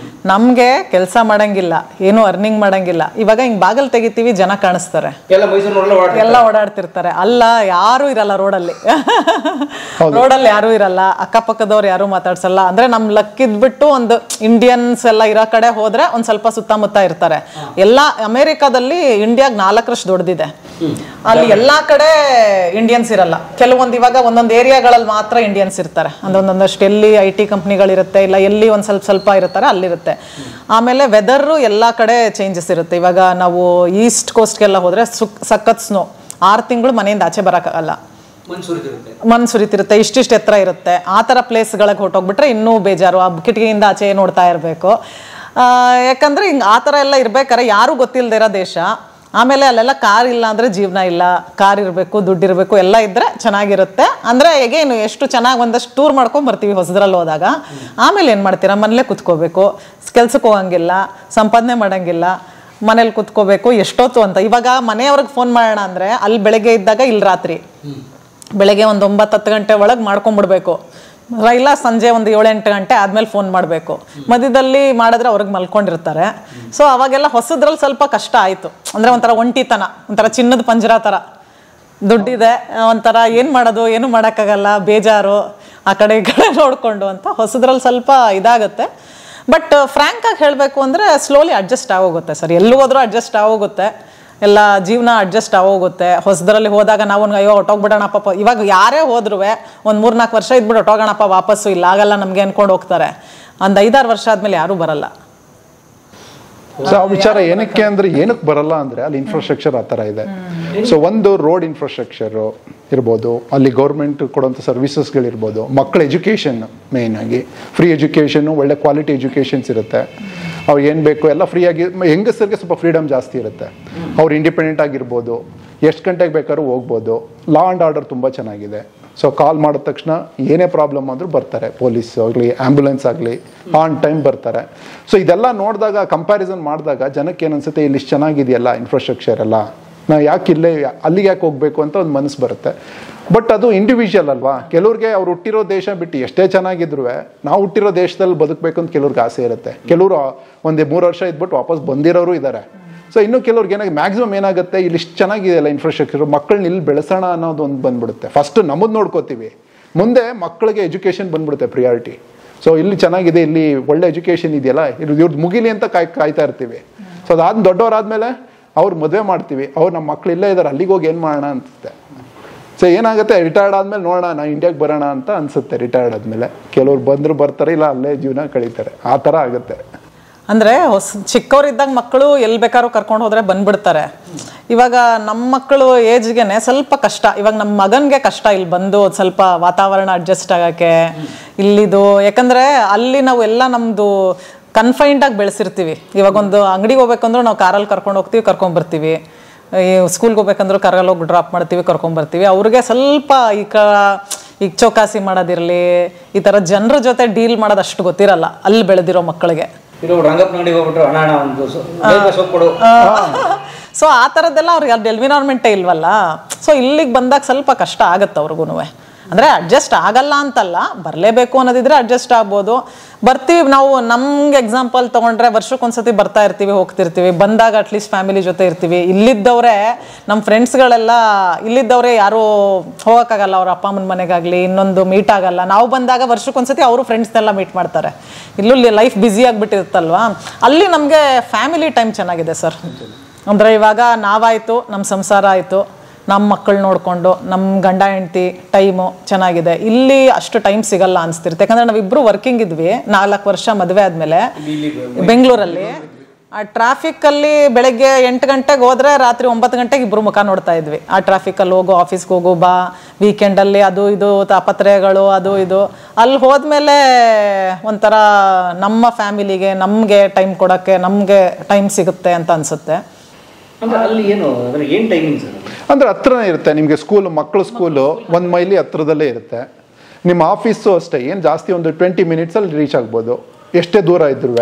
ನಮ್ಗೆ ಕೆಲಸ ಮಾಡಂಗಿಲ್ಲ, ಏನು ಅರ್ನಿಂಗ್ ಮಾಡಂಗಿಲ್ಲ. ಇವಾಗ ಹಿಂಗ್ ಬಾಗಲ್ ತೆಗಿತೀವಿ, ಜನ ಕಾಣಿಸ್ತಾರೆ, ಎಲ್ಲ ಓಡಾಡ್ತಿರ್ತಾರೆ. ಅಲ್ಲ, ಯಾರು ಇರಲ್ಲ ರೋಡಲ್ಲಿ. ರೋಡಲ್ಲಿ ಯಾರು ಇರಲ್ಲ, ಅಕ್ಕಪಕ್ಕದವ್ರು ಯಾರು ಮಾತಾಡ್ಸಲ್ಲ. ಅಂದ್ರೆ ನಮ್ ಲಕ್ಕಿದ್ಬಿಟ್ಟು ಒಂದು ಇಂಡಿಯನ್ಸ್ ಎಲ್ಲ ಇರೋ ಕಡೆ ಹೋದ್ರೆ ಒಂದ್ ಸ್ವಲ್ಪ ಸುತ್ತಮುತ್ತ ಇರ್ತಾರೆ. ಎಲ್ಲಾ ಅಮೆರಿಕಾದಲ್ಲಿ ಇಂಡಿಯಾಗ್ 4ರಷ್ಟು ದೊಡ್ಡದಿದೆ. ಅಲ್ಲಿ ಎಲ್ಲಾ ಕಡೆ ಇಂಡಿಯನ್ಸ್ ಇರಲ್ಲ. ಕೆಲವೊಂದು ಇವಾಗ ಒಂದೊಂದು ಏರಿಯಾಗಳಲ್ಲಿ ಮಾತ್ರ ಇಂಡಿಯನ್ಸ್ ಇರ್ತಾರೆ. ಒಂದೊಂದಷ್ಟು ಎಲ್ಲಿ IT ಕಂಪ್ನಿಗಳಿರುತ್ತೆ, ಇಲ್ಲ ಎಲ್ಲಿ ಒಂದ್ ಸ್ವಲ್ಪ ಇರ್ತಾರೆ, ಅಲ್ಲಿರುತ್ತೆ. ಆಮೇಲೆ ವೆದರ್ ಎಲ್ಲಾ ಕಡೆ ಚೇಂಜಸ್ ಇರುತ್ತೆ. ಇವಾಗ ನಾವು ಈಸ್ಟ್ ಕೋಸ್ಟ್ಗೆಲ್ಲ ಹೋದ್ರೆ ಸಖತ್ ಸ್ನೋ, 6 ತಿಂಗಳು ಮನೆಯಿಂದ ಆಚೆ ಬರಕ್ಕಾಗಲ್ಲ, ಮಣ್ಣು ಸುರಿತಿರುತ್ತೆ, ಇಷ್ಟಿಷ್ಟು ಎತ್ತರ ಇರುತ್ತೆ. ಆ ಥರ ಪ್ಲೇಸ್ಗಳಿಗೆ ಹೊಟ್ಟೋಗ್ಬಿಟ್ರೆ ಇನ್ನೂ ಬೇಜಾರು. ಆ ಕಿಟಕಿಯಿಂದ ಆಚೆ ನೋಡ್ತಾ ಇರಬೇಕು. ಯಾಕಂದ್ರೆ ಹಿಂಗೆ ಆ ಥರ ಎಲ್ಲ ಇರ್ಬೇಕಾರೆ ಯಾರು ಗೊತ್ತಿಲ್ಲದೆ ಇರೋ ದೇಶ. ಆಮೇಲೆ ಅಲ್ಲೆಲ್ಲ ಕಾರ್ ಇಲ್ಲ ಅಂದರೆ ಜೀವನ ಇಲ್ಲ, ಕಾರ್ ಇರಬೇಕು, ದುಡ್ಡು ಇರಬೇಕು, ಎಲ್ಲ ಇದ್ದರೆ ಚೆನ್ನಾಗಿರುತ್ತೆ. ಅಂದರೆ ಹೇಗೇನು ಎಷ್ಟು ಚೆನ್ನಾಗಿ ಒಂದಷ್ಟು ಟೂರ್ ಮಾಡ್ಕೊಂಡು ಬರ್ತೀವಿ ಹೊಸದ್ರಲ್ಲಿ ಹೋದಾಗ. ಆಮೇಲೆ ಏನು ಮಾಡ್ತೀರಾ, ಮನೇಲೇ ಕುತ್ಕೋಬೇಕು, ಕೆಲ್ಸಕ್ಕೆ ಹೋಗಂಗಿಲ್ಲ, ಸಂಪಾದನೆ ಮಾಡೋಂಗಿಲ್ಲ, ಮನೇಲಿ ಕುತ್ಕೋಬೇಕು ಎಷ್ಟೊತ್ತು ಅಂತ. ಇವಾಗ ಮನೆಯವ್ರಿಗೆ ಫೋನ್ ಮಾಡೋಣ ಅಂದರೆ ಅಲ್ಲಿ ಬೆಳಗ್ಗೆ ಇದ್ದಾಗ ಇಲ್ಲಿ ರಾತ್ರಿ, ಬೆಳಗ್ಗೆ ಒಂದು 9-10 ಗಂಟೆ ಒಳಗೆ ಮಾಡ್ಕೊಂಬಿಡ್ಬೇಕು, ಇಲ್ಲ ಸಂಜೆ ಒಂದು 7-8 ಗಂಟೆ ಆದಮೇಲೆ ಫೋನ್ ಮಾಡಬೇಕು. ಮಧ್ಯದಲ್ಲಿ ಮಾಡಿದ್ರೆ ಅವ್ರಿಗೆ ಮಲ್ಕೊಂಡಿರ್ತಾರೆ. ಸೊ ಅವಾಗೆಲ್ಲ ಹೊಸದ್ರಲ್ಲಿ ಸ್ವಲ್ಪ ಕಷ್ಟ ಆಯಿತು. ಅಂದರೆ ಒಂಥರ ಒಂಟಿತನ, ಒಂಥರ ಚಿನ್ನದ ಪಂಜರ ಥರ, ದುಡ್ಡಿದೆ, ಒಂಥರ ಏನು ಮಾಡೋದು, ಏನು ಮಾಡೋಕ್ಕಾಗಲ್ಲ, ಬೇಜಾರು, ಆ ಕಡೆ ಈ ಕಡೆ ನೋಡಿಕೊಂಡು ಅಂತ. ಹೊಸದ್ರಲ್ಲಿ ಸ್ವಲ್ಪ ಇದಾಗುತ್ತೆ. ಬಟ್ ಫ್ರ್ಯಾಂಕಾಗಿ ಹೇಳಬೇಕು ಅಂದರೆ ಸ್ಲೋಲಿ ಅಡ್ಜಸ್ಟ್ ಆಗೋಗುತ್ತೆ ಸರ್. ಎಲ್ಲೂ ಹೋದ್ರೂ ಅಡ್ಜಸ್ಟ್ ಆಗೋಗುತ್ತೆ, ಎಲ್ಲ ಜೀವನ ಅಡ್ಜಸ್ಟ್ ಆಗೋಗುತ್ತೆ. ಹೊಸದ್ರಲ್ಲಿ ಹೋದಾಗ ನಾವು ಅಯ್ಯೋ ಹೊಟ್ಟೋಗ್ಬಿಡೋಣಪ್ಪ, ಇವಾಗ ಯಾರೇ ಹೋದ್ರೂ ಒಂದು 3-4 ವರ್ಷ ಇದ್ಬಿಟ್ಟು ಹೊಟ್ಟೋಗೋಣಪ್ಪ ವಾಪಸ್ಸು, ಇಲ್ಲ ಆಗಲ್ಲ ನಮಗೆ ಅನ್ಕೊಂಡು ಹೋಗ್ತಾರೆ. ಒಂದು 5-6 ವರ್ಷ ಆದಮೇಲೆ ಯಾರೂ ಬರಲ್ಲ. ಸೊ ಆ ವಿಚಾರ ಏನಕ್ಕೆ ಅಂದರೆ, ಏನಕ್ಕೆ ಬರಲ್ಲ ಅಂದರೆ ಅಲ್ಲಿ ಇನ್ಫ್ರಾಸ್ಟ್ರಕ್ಚರ್ ಆ ಥರ ಇದೆ. ಸೊ ಒಂದು ರೋಡ್ ಇನ್ಫ್ರಾಸ್ಟ್ರಕ್ಚರು ಇರ್ಬೋದು, ಅಲ್ಲಿ ಗೌರ್ಮೆಂಟ್ ಕೊಡೋಂಥ ಸರ್ವಿಸಸ್ಗಳಿರ್ಬೋದು, ಮಕ್ಕಳ ಎಜುಕೇಷನ್ ಮೇಯ್ನ್ ಆಗಿ ಫ್ರೀ ಎಜುಕೇಷನ್ನು, ಒಳ್ಳೆ ಕ್ವಾಲಿಟಿ ಎಜುಕೇಷನ್ಸ್ ಇರುತ್ತೆ. ಅವ್ರು ಏನು ಬೇಕು ಎಲ್ಲ ಫ್ರೀಯಾಗಿ. ಹೆಂಗಸರಿಗೆ ಸ್ವಲ್ಪ ಫ್ರೀಡಮ್ ಜಾಸ್ತಿ ಇರುತ್ತೆ, ಅವ್ರು ಇಂಡಿಪೆಂಡೆಂಟ್ ಆಗಿರ್ಬೋದು, ಎಷ್ಟು ಗಂಟೆಗೆ ಬೇಕಾದ್ರೂ ಹೋಗ್ಬೋದು. ಲಾ ಆ್ಯಂಡ್ ಆರ್ಡರ್ ತುಂಬ ಚೆನ್ನಾಗಿದೆ. ಸೊ ಕಾಲ್ ಮಾಡಿದ ತಕ್ಷಣ ಏನೇ ಪ್ರಾಬ್ಲಮ್ ಆದರೂ ಬರ್ತಾರೆ, ಪೊಲೀಸ್ ಆಗಲಿ ಆ್ಯಂಬುಲೆನ್ಸ್ ಆಗಲಿ ಆನ್ ಟೈಮ್ ಬರ್ತಾರೆ. ಸೊ ಇದೆಲ್ಲ ನೋಡಿದಾಗ ಕಂಪ್ಯಾರಿಸನ್ ಮಾಡಿದಾಗ ಜನಕ್ಕೆ ಏನು ಅನಿಸುತ್ತೆ, ಇಲ್ಲಿ ಇಷ್ಟು ಚೆನ್ನಾಗಿದೆಯಲ್ಲ ಇನ್ಫ್ರಾಸ್ಟ್ರಕ್ಚರ್ ಎಲ್ಲ, ನಾವು ಯಾಕೆ ಇಲ್ಲೇ ಅಲ್ಲಿಗೆ ಯಾಕೆ ಹೋಗಬೇಕು ಅಂತ ಒಂದು ಮನಸ್ಸು ಬರುತ್ತೆ. ಬಟ್ ಅದು ಇಂಡಿವಿಜುವಲ್ ಅಲ್ವಾ. ಕೆಲವ್ರಿಗೆ ಅವ್ರು ಹುಟ್ಟಿರೋ ದೇಶ ಬಿಟ್ಟು ಎಷ್ಟೇ ಚೆನ್ನಾಗಿದ್ರು ನಾವು ಹುಟ್ಟಿರೋ ದೇಶದಲ್ಲಿ ಬದುಕಬೇಕು ಅಂತ ಕೆಲವ್ರಿಗೆ ಆಸೆ ಇರುತ್ತೆ. ಕೆಲವರು ಒಂದು 3 ವರ್ಷ ಇದ್ಬಿಟ್ಟು ವಾಪಸ್ ಬಂದಿರೋರು ಇದ್ದಾರೆ. ಸೊ ಇನ್ನು ಕೆಲವ್ರಿಗೆ ಏನಾಗಿ ಮ್ಯಾಕ್ಸಿಮಮ್ ಏನಾಗುತ್ತೆ, ಇಲ್ಲಿ ಇಷ್ಟು ಚೆನ್ನಾಗಿದೆಯಲ್ಲ ಇನ್ಫ್ರಾಸ್ಟ್ರಕ್ಚರ್, ಮಕ್ಕಳನ್ನ ಇಲ್ಲಿ ಬೆಳೆಸೋಣ ಅನ್ನೋದು ಒಂದು ಬಂದ್ಬಿಡುತ್ತೆ. ಫಸ್ಟ್ ನಮ್ಮದು ನೋಡ್ಕೋತೀವಿ, ಮುಂದೆ ಮಕ್ಕಳಿಗೆ ಎಜುಕೇಷನ್ ಬಂದ್ಬಿಡುತ್ತೆ ಪ್ರಿಯಾರಿಟಿ. ಸೊ ಇಲ್ಲಿ ಚೆನ್ನಾಗಿದೆ, ಇಲ್ಲಿ ಒಳ್ಳೆ ಎಜುಕೇಷನ್ ಇದೆಯಲ್ಲ, ಇವ್ರದ್ದು ಮುಗಿಲಿ ಅಂತ ಕಾಯ್ತಾ ಇರ್ತೀವಿ. ಸೊ ಅದಾದ ದೊಡ್ಡವರಾದ್ಮೇಲೆ ಅವ್ರು ಮದುವೆ ಮಾಡ್ತೀವಿ, ಅವ್ರು ನಮ್ಮ ಮಕ್ಳು ಇಲ್ಲೇ ಇದ್ದಾರೆ, ಅಲ್ಲಿಗೆ ಹೋಗಿ ಏನು ಮಾಡೋಣ ಅನ್ಸುತ್ತೆ. ಸೊ ಏನಾಗುತ್ತೆ, ರಿಟೈರ್ಡ್ ಆದಮೇಲೆ ನೋಡೋಣ ನಾವು ಇಂಡಿಯಾಗೆ ಬರೋಣ ಅಂತ ಅನ್ಸುತ್ತೆ. ರಿಟೈರ್ಡ್ ಆದಮೇಲೆ ಕೆಲವ್ರು ಬಂದರೂ ಬರ್ತಾರೆ, ಇಲ್ಲ ಅಲ್ಲೇ ಜೀವನ ಕಳೀತಾರೆ, ಆ ಥರ ಆಗುತ್ತೆ. ಅಂದರೆ ಚಿಕ್ಕವರಿದ್ದಾಗ ಮಕ್ಕಳು ಎಲ್ಲಿ ಬೇಕಾದ್ರೂ ಕರ್ಕೊಂಡು ಹೋದರೆ ಬಂದ್ಬಿಡ್ತಾರೆ. ಇವಾಗ ನಮ್ಮ ಮಕ್ಕಳು ಏಜ್ಗೆ ಸ್ವಲ್ಪ ಕಷ್ಟ. ಇವಾಗ ನಮ್ಮ ಮಗನಿಗೆ ಕಷ್ಟ ಇಲ್ಲಿ ಬಂದು ಸ್ವಲ್ಪ ವಾತಾವರಣ ಅಡ್ಜಸ್ಟ್ ಆಗೋಕ್ಕೆ ಇಲ್ಲಿದು. ಯಾಕಂದರೆ ಅಲ್ಲಿ ನಾವು ಎಲ್ಲ ನಮ್ಮದು ಕನ್ಫೈನ್ಡಾಗಿ ಬೆಳೆಸಿರ್ತೀವಿ. ಇವಾಗ ಒಂದು ಅಂಗಡಿಗೆ ಹೋಗ್ಬೇಕಂದ್ರೂ ನಾವು ಕಾರಲ್ಲಿ ಕರ್ಕೊಂಡು ಹೋಗ್ತೀವಿ, ಕರ್ಕೊಂಬರ್ತೀವಿ. ಈ ಸ್ಕೂಲ್ಗೆ ಹೋಗ್ಬೇಕಂದ್ರೂ ಕಾರಲ್ಲಿ ಹೋಗಿ ಡ್ರಾಪ್ ಮಾಡ್ತೀವಿ, ಕರ್ಕೊಂಬರ್ತೀವಿ. ಅವ್ರಿಗೆ ಸ್ವಲ್ಪ ಈಗ ಚೌಕಾಸಿ ಮಾಡೋದಿರಲಿ, ಈ ಥರ ಜನರ ಜೊತೆ ಡೀಲ್ ಮಾಡೋದು ಅಷ್ಟು ಗೊತ್ತಿರಲ್ಲ ಅಲ್ಲಿ ಬೆಳೆದಿರೋ ಮಕ್ಕಳಿಗೆ. ಸೊ ಆ ಥರದ್ದೆಲ್ಲ ಅವ್ರಿಗೆ ಅಲ್ಲಿ ಎನ್ವಿರಾನ್ಮೆಂಟೇ ಇಲ್ವಲ್ಲ. ಸೊ ಇಲ್ಲಿಗೆ ಬಂದಾಗ ಸ್ವಲ್ಪ ಕಷ್ಟ ಆಗುತ್ತೆ ಅವ್ರಿಗೂ. ಅಂದರೆ ಅಡ್ಜಸ್ಟ್ ಆಗಲ್ಲ ಅಂತಲ್ಲ, ಬರಲೇಬೇಕು ಅನ್ನೋದಿದ್ರೆ ಅಡ್ಜಸ್ಟ್ ಆಗ್ಬೋದು. ಬರ್ತೀವಿ ನಾವು. ನಮ್ಗೆ ಎಕ್ಸಾಂಪಲ್ ತೊಗೊಂಡ್ರೆ ವರ್ಷಕ್ಕೊಂದ್ಸತಿ ಬರ್ತಾ ಇರ್ತೀವಿ, ಹೋಗ್ತಿರ್ತೀವಿ. ಬಂದಾಗ ಅಟ್ಲೀಸ್ಟ್ ಫ್ಯಾಮಿಲಿ ಜೊತೆ ಇರ್ತೀವಿ. ಇಲ್ಲಿದ್ದವರೇ ನಮ್ಮ ಫ್ರೆಂಡ್ಸ್ಗಳೆಲ್ಲ ಇಲ್ಲಿದ್ದವರೇ ಯಾರೂ ಹೋಗೋಕ್ಕಾಗಲ್ಲ, ಅವ್ರ ಅಪ್ಪ ಅಮ್ಮನ ಮನೆಗಾಗಲಿ ಇನ್ನೊಂದು ಮೀಟ್ ಆಗಲ್ಲ. ನಾವು ಬಂದಾಗ ವರ್ಷಕ್ಕೊಂದ್ಸತಿ ಅವರು ಫ್ರೆಂಡ್ಸ್ನೆಲ್ಲ ಮೀಟ್ ಮಾಡ್ತಾರೆ. ಇಲ್ಲೂ ಲೈಫ್ ಬ್ಯುಸಿ ಆಗಿಬಿಟ್ಟಿರುತ್ತಲ್ವ, ಅಲ್ಲಿ ನಮಗೆ ಫ್ಯಾಮಿಲಿ ಟೈಮ್ ಚೆನ್ನಾಗಿದೆ ಸರ್. ಅಂದರೆ ಇವಾಗ ನಾವಾಯಿತು, ನಮ್ಮ ಸಂಸಾರ ಆಯಿತು, ನಮ್ಮ ಮಕ್ಕಳು ನೋಡಿಕೊಂಡು ನಮ್ಮ ಗಂಡ ಹೆಂಡತಿ ಟೈಮು ಚೆನ್ನಾಗಿದೆ. ಇಲ್ಲಿ ಅಷ್ಟು ಟೈಮ್ ಸಿಗಲ್ಲ ಅನಿಸ್ತಿರುತ್ತೆ. ಯಾಕಂದರೆ ನಾವಿಬ್ಬರು ವರ್ಕಿಂಗ್ ಇದ್ವಿ 4 ವರ್ಷ ಮದುವೆ ಆದಮೇಲೆ ಬೆಂಗಳೂರಲ್ಲಿ. ಆ ಟ್ರಾಫಿಕ್ಕಲ್ಲಿ ಬೆಳಗ್ಗೆ 8 ಗಂಟೆಗೆ ಹೋದರೆ ರಾತ್ರಿ 9 ಗಂಟೆಗೆ ಇಬ್ಬರು ಮುಖ ನೋಡ್ತಾ ಇದ್ವಿ. ಆ ಟ್ರಾಫಿಕಲ್ಲಿ ಹೋಗು, ಆಫೀಸ್ಗೆ ಹೋಗು, ಬಾ, ವೀಕೆಂಡಲ್ಲಿ ಅದು ಇದು ತಾಪತ್ರೆಗಳು ಅದು ಇದು. ಅಲ್ಲಿ ಹೋದ್ಮೇಲೆ ಒಂಥರ ನಮ್ಮ ಫ್ಯಾಮಿಲಿಗೆ ನಮಗೆ ಟೈಮ್ ಕೊಡೋಕ್ಕೆ ನಮಗೆ ಟೈಮ್ ಸಿಗುತ್ತೆ ಅಂತ ಅನಿಸುತ್ತೆ. ಅಂದರೆ ಹತ್ರನೇ ಇರುತ್ತೆ ನಿಮಗೆ ಸ್ಕೂಲು, ಮಕ್ಕಳು ಸ್ಕೂಲು 1 ಮೈಲಿ ಹತ್ರದಲ್ಲೇ ಇರುತ್ತೆ. ನಿಮ್ಮ ಆಫೀಸು ಅಷ್ಟೇ, ಏನು ಜಾಸ್ತಿ ಒಂದು 20 ಮಿನಿಟ್ಸಲ್ಲಿ ರೀಚ್ ಆಗ್ಬೋದು, ಎಷ್ಟೇ ದೂರ ಇದ್ರೂ.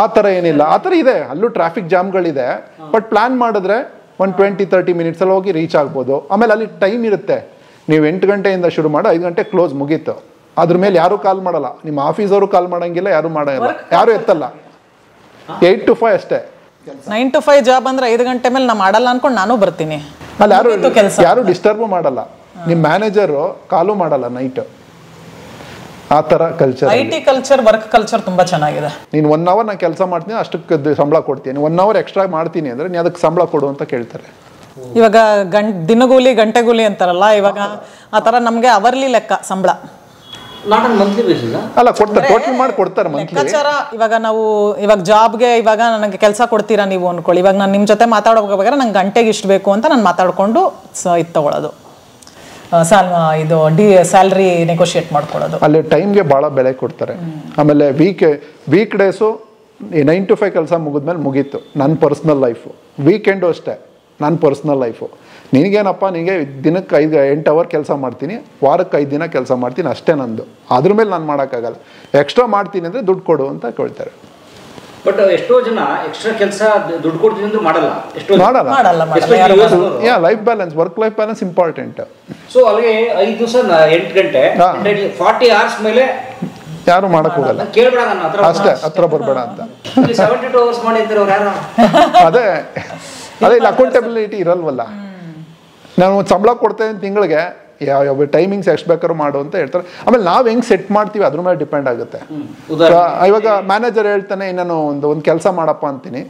ಆ ಥರ ಏನಿಲ್ಲ, ಆ ಥರ ಇದೆ. ಅಲ್ಲೂ ಟ್ರಾಫಿಕ್ ಜಾಮ್ಗಳಿದೆ. ಬಟ್ ಪ್ಲಾನ್ ಮಾಡಿದ್ರೆ ಒಂದು 20-30 ಮಿನಿಟ್ಸಲ್ಲಿ ಹೋಗಿ ರೀಚ್ ಆಗ್ಬೋದು. ಆಮೇಲೆ ಅಲ್ಲಿ ಟೈಮ್ ಇರುತ್ತೆ. ನೀವು 8 ಗಂಟೆಯಿಂದ ಶುರು ಮಾಡಿ 5 ಗಂಟೆ ಕ್ಲೋಸ್ ಮುಗೀತು. ಅದ್ರ ಮೇಲೆ ಯಾರೂ ಕಾಲ್ ಮಾಡಲ್ಲ, ನಿಮ್ಮ ಆಫೀಸವರು ಕಾಲ್ ಮಾಡೋಂಗಿಲ್ಲ, ಯಾರೂ ಮಾಡೋಂಗಿಲ್ಲ, ಯಾರೂ ಎತ್ತಲ್ಲ. 8 to 5 ಅಷ್ಟೇ. 9 to 5 ಜಾಬ್ ಅಂದ್ರೆ 5 ಗಂಟೆ ಮೇಲೆ ನಾ ಮಾಡಲ್ಲ ಅನ್ಕೊಂಡು ನಾನು ಬರ್ತೀನಿ. ಅಲ್ಲಿ ಯಾರು ಡಿಸ್ಟರ್ಬ್ ಮಾಡಲ್ಲ, ನಿಮ್ಮ ಮ್ಯಾನೇಜರು ಕಾಲು ಮಾಡಲ್ಲ ನೈಟ್. ಆ ಥರ culture, IT culture, work culture ತುಂಬಾ ಚೆನ್ನಾಗಿದೆ. ನೀನು 1 ಅವರ್ ನಾನು ಕೆಲಸ ಮಾಡ್ತೀನಿ, ಅಷ್ಟಕ್ಕೆ ಸಂಬಳ ಕೊಡ್ತೀನಿ. 1 ಅವರ್ ಎಕ್ಸ್ಟ್ರಾ ಮಾಡ್ತೀನಿ ಅಂದರೆ ನೀನು ಅದಕ್ಕೆ ಸಂಬಳ ಕೊಡು ಅಂತ ಕೇಳ್ತಾರೆ. ಇವಾಗ ದಿನಗೂಲಿ ಗಂಟೆಗೂಲಿ ಅಂತಾರಲ್ಲ, ಇವಾಗ ಆ ಥರ ನಮಗೆ ಅವರ್ಲಿ ಲೆಕ್ಕ ಸಂಬಳ ಅಲ್ಲ ಕೊಡ್ತಾರೆ, ಟೋಟಲ್ ಮಾಡಿ ಕೊಡ್ತಾರೆ ಮಂತ್ಲಿ. ಇವಾಗ ಜಾಬ್ಗೆ ಇವಾಗ ನನಗೆ ಕೆಲಸ ಕೊಡ್ತೀರಾ ನೀವು ಅನ್ಕೊಳ್ಳಿ. ಇವಾಗ ನಾನು ನಿಮ್ಮ ಜೊತೆ ಮಾತಾಡೋಬೇಕಾದ್ರೆ ನಂಗೆ ಗಂಟೆಗೆ ಇಷ್ಟು ಬೇಕು ಅಂತ ನಾನು ಮಾತಾಡಿಕೊಂಡು ಇದು ತಗೊಳ್ಳೋದು, ಇದು ಸ್ಯಾಲ್ರಿ ನೆಗೋಷಿಯೇಟ್ ಮಾಡ್ಕೊಳ್ಳೋದು. ಅಲ್ಲಿ ಟೈಮ್ಗೆ ಭಾಳ ಬೆಲೆ ಕೊಡ್ತಾರೆ. ಆಮೇಲೆ ವೀಕ್ ಡೇಸು 9 to 5 ಕೆಲಸ ಮುಗಿದ್ಮೇಲೆ ಮುಗೀತು ನನ್ನ ಪರ್ಸ್ನಲ್ ಲೈಫು. ವೀಕೆಂಡು ಅಷ್ಟೇ ನನ್ನ ಪರ್ಸ್ನಲ್ ಲೈಫು. ನಿನಗೇನಪ್ಪ, ನಿನಗೆ ದಿನಕ್ಕೆ 8 ಅವರ್ ಕೆಲಸ ಮಾಡ್ತೀನಿ, ವಾರಕ್ಕೆ 5 ದಿನ ಕೆಲಸ ಮಾಡ್ತೀನಿ, ಅಷ್ಟೇ ನಂದು. ಅದ್ರ ಮೇಲೆ ನಾನು ಮಾಡೋಕ್ಕಾಗಲ್ಲ. ಎಕ್ಸ್ಟ್ರಾ ಮಾಡ್ತೀನಿ ಅಂದರೆ ದುಡ್ಡು ಕೊಡು ಅಂತ ಕೇಳ್ತಾರೆ. ಬಟ್ ಎಷ್ಟೋ ಜನ ಎಕ್ಸ್ಟ್ರಾ ಕೆಲಸ ದುಡ್ಡು ಕೊಡ್ತೀನಿ ಅಂದ್ರೆ ಮಾಡಲ್ಲ. Life balance, work life balance important. So ಅಲ್ಲಿಗೆ 5 ದಿವಸ 8 ಗಂಟೆ 40 ಅವರ್ಸ್ ಮೇಲೆ ಯಾರು ಮಾಡಕ್ ಹೋಗಲ್ಲ. ಅಷ್ಟೇ, ಹತ್ರ ಬರಬೇಡ ಅಂತ. ಅದೇ ಇಲ್ಲಿ ಅಕೌಂಟಬಿಲಿಟಿ ಇರಲ್ವಲ್ಲ. ನಾನು ಸಂಬಳ ಕೊಡ್ತೇನೆ ತಿಂಗಳಿಗೆ, ಯಾವ ಟೈಮಿಂಗ್ಸ್ ಎಷ್ಟು ಬೇಕಾದ್ರೂ ಮಾಡು ಅಂತ ಹೇಳ್ತಾರೆ. ಆಮೇಲೆ ನಾವು ಹೆಂಗೆ ಸೆಟ್ ಮಾಡ್ತೀವಿ ಅದ್ರ ಮೇಲೆ ಡಿಪೆಂಡ್ ಆಗುತ್ತೆ. ಇವಾಗ ಮ್ಯಾನೇಜರ್ ಹೇಳ್ತಾನೆ ನಾನು ಒಂದು ಕೆಲಸ ಮಾಡಪ್ಪ ಅಂತೀನಿ,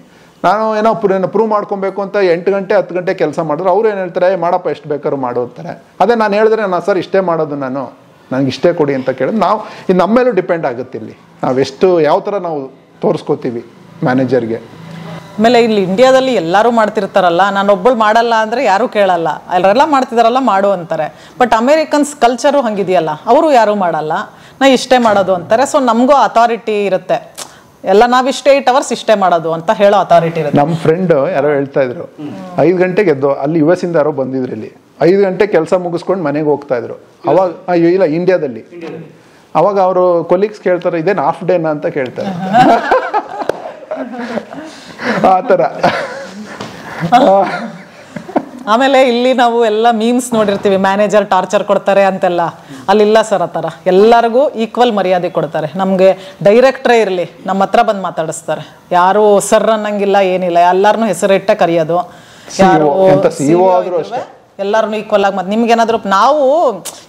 ನಾನು ಏನೋ ಪ್ರೂವ್ ಮಾಡ್ಕೊಬೇಕು ಅಂತ 8 ಗಂಟೆ 10 ಗಂಟೆ ಕೆಲಸ ಮಾಡಿದ್ರೆ ಅವ್ರು ಏನು ಹೇಳ್ತಾರೆ, ಮಾಡಪ್ಪ ಎಷ್ಟು ಬೇಕಾದ್ರೂ ಮಾಡು ಅಂತಾರೆ. ಅದೇ ನಾನು ಹೇಳಿದ್ರೆ ನಾನು ಸರ್ ಇಷ್ಟೇ ಮಾಡೋದು, ನನಗೆ ಇಷ್ಟೇ ಕೊಡಿ ಅಂತ ಕೇಳಿದ್ರೆ ನಾವು ಇದು ನಮ್ಮ ಮೇಲೂ ಡಿಪೆಂಡ್ ಆಗುತ್ತೆ. ಇಲ್ಲಿ ನಾವೆಷ್ಟು ಯಾವ ಥರ ನಾವು ತೋರಿಸ್ಕೋತೀವಿ ಮ್ಯಾನೇಜರ್ಗೆ. ಆಮೇಲೆ ಇಲ್ಲಿ ಇಂಡಿಯಾದಲ್ಲಿ ಎಲ್ಲರೂ ಮಾಡ್ತಿರ್ತಾರಲ್ಲ, ನಾನು ಒಬ್ಬಳು ಮಾಡಲ್ಲ ಅಂದರೆ ಯಾರೂ ಕೇಳಲ್ಲ, ಎಲ್ಲರೆಲ್ಲ ಮಾಡ್ತಿದಾರಲ್ಲ ಮಾಡು ಅಂತಾರೆ. ಬಟ್ ಅಮೇರಿಕನ್ಸ್ ಕಲ್ಚರು ಹಂಗಿದೆಯಲ್ಲ, ಅವರು ಯಾರೂ ಮಾಡಲ್ಲ, ನಾ ಇಷ್ಟೇ ಮಾಡೋದು ಅಂತಾರೆ. ಸೊ ನಮಗೂ ಅಥಾರಿಟಿ ಇರುತ್ತೆ, ಎಲ್ಲ ನಾವಿಷ್ಟೇ 8 ಅವರ್ಸ್ ಇಷ್ಟೇ ಮಾಡೋದು ಅಂತ ಹೇಳೋ ಅಥಾರಿಟಿ ಇರುತ್ತೆ. ನಮ್ಮ ಫ್ರೆಂಡ್ ಯಾರೋ ಹೇಳ್ತಾ ಇದ್ರು, 5 ಗಂಟೆಗೆ ಎದ್ದು, ಅಲ್ಲಿ US ಇಂದ ಯಾರೋ ಬಂದಿದ್ರು, ಇಲ್ಲಿ 5 ಗಂಟೆ ಕೆಲಸ ಮುಗಿಸ್ಕೊಂಡು ಮನೆಗೆ ಹೋಗ್ತಾ ಇದ್ರು. ಅವಾಗ ಇಲ್ಲ ಇಂಡಿಯಾದಲ್ಲಿ. ಅವಾಗ ಅವರು ಕೊಲೀಗ್ಸ್ ಕೇಳ್ತಾರೆ, ಇದೇನು ಹಾಫ್ ಡೇನಾ ಅಂತ ಕೇಳ್ತಾರೆ. ಆ ಥರ. ಆಮೇಲೆ ಇಲ್ಲಿ ನಾವು ಎಲ್ಲ ಮೀಮ್ಸ್ ನೋಡಿರ್ತೀವಿ, ಮ್ಯಾನೇಜರ್ ಟಾರ್ಚರ್ ಕೊಡ್ತಾರೆ ಅಂತೆಲ್ಲ. ಅಲ್ಲಿಲ್ಲ ಸರ್ ಆ ಥರ, ಎಲ್ಲರಿಗೂ ಈಕ್ವಲ್ ಮರ್ಯಾದೆ ಕೊಡ್ತಾರೆ. ನಮಗೆ ಡೈರೆಕ್ಟ್ರೇ ಇರಲಿ ನಮ್ಮ ಹತ್ರ ಬಂದು ಮಾತಾಡಿಸ್ತಾರೆ, ಯಾರು ಸರ್ ಅನ್ನಂಗಿಲ್ಲ, ಏನಿಲ್ಲ, ಎಲ್ಲರನ್ನೂ ಹೆಸರಿಟ್ಟೆ ಕರೆಯೋದು. ಯಾರು ಎಲ್ಲರೂ ಈಕ್ವಲ್ ಆಗಿ. ಮತ್ತು ನಿಮ್ಗೇನಾದರೂ ನಾವು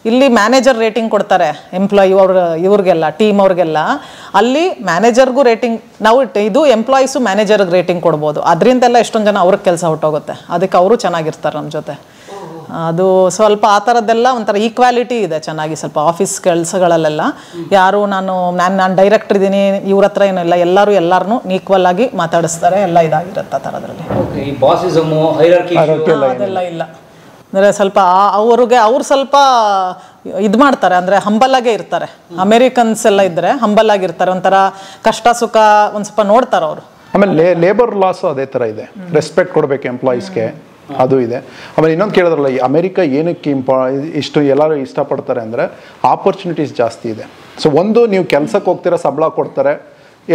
ಇಲ್ಲಿ ಮ್ಯಾನೇಜರ್ ರೇಟಿಂಗ್ ಕೊಡ್ತಾರೆ ಎಂಪ್ಲಾಯಿ ಇವ್ರಿಗೆಲ್ಲ, ಟೀಮ್ ಅವ್ರಿಗೆಲ್ಲ. ಅಲ್ಲಿ ಮ್ಯಾನೇಜರ್ಗೂ ರೇಟಿಂಗ್, ನಾವು ಇದು ಎಂಪ್ಲಾಯೀಸು ಮ್ಯಾನೇಜರ್ಗೆ ರೇಟಿಂಗ್ ಕೊಡ್ಬೋದು. ಅದರಿಂದೆಲ್ಲ ಎಷ್ಟೊಂದು ಜನ ಅವ್ರಿಗೆ ಕೆಲಸ ಹೊಟ್ಟೋಗುತ್ತೆ, ಅದಕ್ಕೆ ಅವರು ಚೆನ್ನಾಗಿರ್ತಾರೆ ನಮ್ಮ ಜೊತೆ. ಅದು ಸ್ವಲ್ಪ ಆ ಥರದ್ದೆಲ್ಲ ಒಂಥರ ಈಕ್ವಾಲಿಟಿ ಇದೆ ಚೆನ್ನಾಗಿ. ಸ್ವಲ್ಪ ಆಫೀಸ್ ಕೆಲಸಗಳಲ್ಲೆಲ್ಲ ಯಾರು ನಾನು ಡೈರೆಕ್ಟರ್ ಇದ್ದೀನಿ ಇವ್ರ ಹತ್ರ ಏನಿಲ್ಲ, ಎಲ್ಲರನ್ನೂ ಈಕ್ವಲ್ ಆಗಿ ಮಾತಾಡಿಸ್ತಾರೆ, ಎಲ್ಲ ಇದಾಗಿರುತ್ತೆ ಆ ಥರದ್ರಲ್ಲಿ. ಅದೆಲ್ಲ ಇಲ್ಲ. ಅಂದರೆ ಸ್ವಲ್ಪ ಅವ್ರು ಸ್ವಲ್ಪ ಇದು ಮಾಡ್ತಾರೆ, ಅಂದರೆ ಹಂಬಲಾಗೆ ಇರ್ತಾರೆ. ಅಮೇರಿಕನ್ಸ್ ಎಲ್ಲ ಇದ್ದರೆ ಹಂಬಲಾಗಿರ್ತಾರೆ, ಒಂಥರ ಕಷ್ಟ ಸುಖ ಒಂದು ಸ್ವಲ್ಪ ನೋಡ್ತಾರೆ ಅವರು. ಆಮೇಲೆ ಲೇಬರ್ ಲಾಸ್ ಅದೇ ಥರ ಇದೆ, ರೆಸ್ಪೆಕ್ಟ್ ಕೊಡಬೇಕು ಎಂಪ್ಲಾಯೀಸ್ಗೆ, ಅದು ಇದೆ. ಆಮೇಲೆ ಇನ್ನೊಂದು ಕೇಳಿದ್ರಲ್ಲ, ಈ ಅಮೆರಿಕ ಏನಕ್ಕೆ ಇಷ್ಟು ಎಲ್ಲರೂ ಇಷ್ಟಪಡ್ತಾರೆ ಅಂದರೆ ಆಪರ್ಚುನಿಟೀಸ್ ಜಾಸ್ತಿ ಇದೆ. ಸೊ ಒಂದು, ನೀವು ಕೆಲಸಕ್ಕೆ ಹೋಗ್ತೀರಾ, ಸಂಬಳ ಕೊಡ್ತಾರೆ,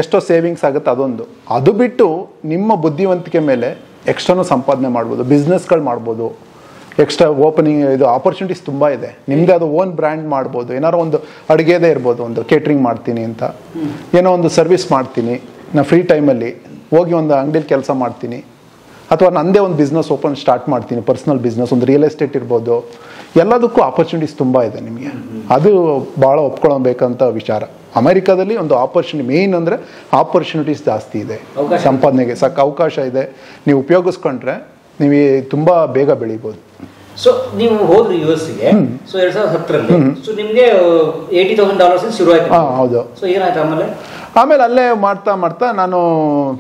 ಎಷ್ಟೋ ಸೇವಿಂಗ್ಸ್ ಆಗುತ್ತೆ, ಅದೊಂದು. ಅದು ಬಿಟ್ಟು ನಿಮ್ಮ ಬುದ್ಧಿವಂತಿಕೆ ಮೇಲೆ ಎಕ್ಸ್ಟ್ರಾನು ಸಂಪಾದನೆ ಮಾಡ್ಬೋದು, ಬಿಸ್ನೆಸ್ಗಳು ಮಾಡ್ಬೋದು, ಎಕ್ಸ್ಟ್ರಾ ಓಪನಿಂಗ್ ಇದು ಆಪರ್ಚುನಿಟೀಸ್ ತುಂಬ ಇದೆ. ನಿಮ್ಮದೇ ಅದು ಓನ್ ಬ್ರ್ಯಾಂಡ್ ಮಾಡ್ಬೋದು. ಏನಾರು ಒಂದು ಅಡುಗೆದೇ ಇರ್ಬೋದು, ಒಂದು ಕೇಟ್ರಿಂಗ್ ಮಾಡ್ತೀನಿ ಅಂತ, ಏನೋ ಒಂದು ಸರ್ವಿಸ್ ಮಾಡ್ತೀನಿ, ನಾನು ಫ್ರೀ ಟೈಮಲ್ಲಿ ಹೋಗಿ ಒಂದು ಅಂಗಡಿಲಿ ಕೆಲಸ ಮಾಡ್ತೀನಿ, ಅಥವಾ ನನ್ನದೇ ಒಂದು ಬಿಸ್ನೆಸ್ ಸ್ಟಾರ್ಟ್ ಮಾಡ್ತೀನಿ, ಪರ್ಸ್ನಲ್ ಬಿಸ್ನೆಸ್, ಒಂದು ರಿಯಲ್ ಎಸ್ಟೇಟ್ ಇರ್ಬೋದು. ಎಲ್ಲದಕ್ಕೂ ಆಪರ್ಚುನಿಟೀಸ್ ತುಂಬ ಇದೆ ನಿಮಗೆ. ಅದು ಭಾಳ ಒಪ್ಕೊಳ್ಬೇಕಂತ ವಿಚಾರ. ಅಮೆರಿಕಾದಲ್ಲಿ ಒಂದು ಮೇಯ್ನ್ ಅಂದರೆ ಆಪರ್ಚುನಿಟೀಸ್ ಜಾಸ್ತಿ ಇದೆ, ಸಂಪಾದನೆಗೆ ಅವಕಾಶ ಇದೆ. ನೀವು ಉಪಯೋಗಿಸ್ಕೊಂಡ್ರೆ ನೀವು ತುಂಬ ಬೇಗ ಬೆಳಿಬೋದು. ಸೊ ನೀವು ಹೋದ್ರಿ US-ಗೆ, ಸೊ 2010ರಲ್ಲಿ, ಸೊ ನಿಮಗೆ $80,000 ಶುರು ಆಯ್ತು. ಹೌದು. ಸೊ ಏನಾಯ್ತು ಆಮೇಲೆ ಅಲ್ಲೇ ಮಾಡ್ತಾ ನಾನು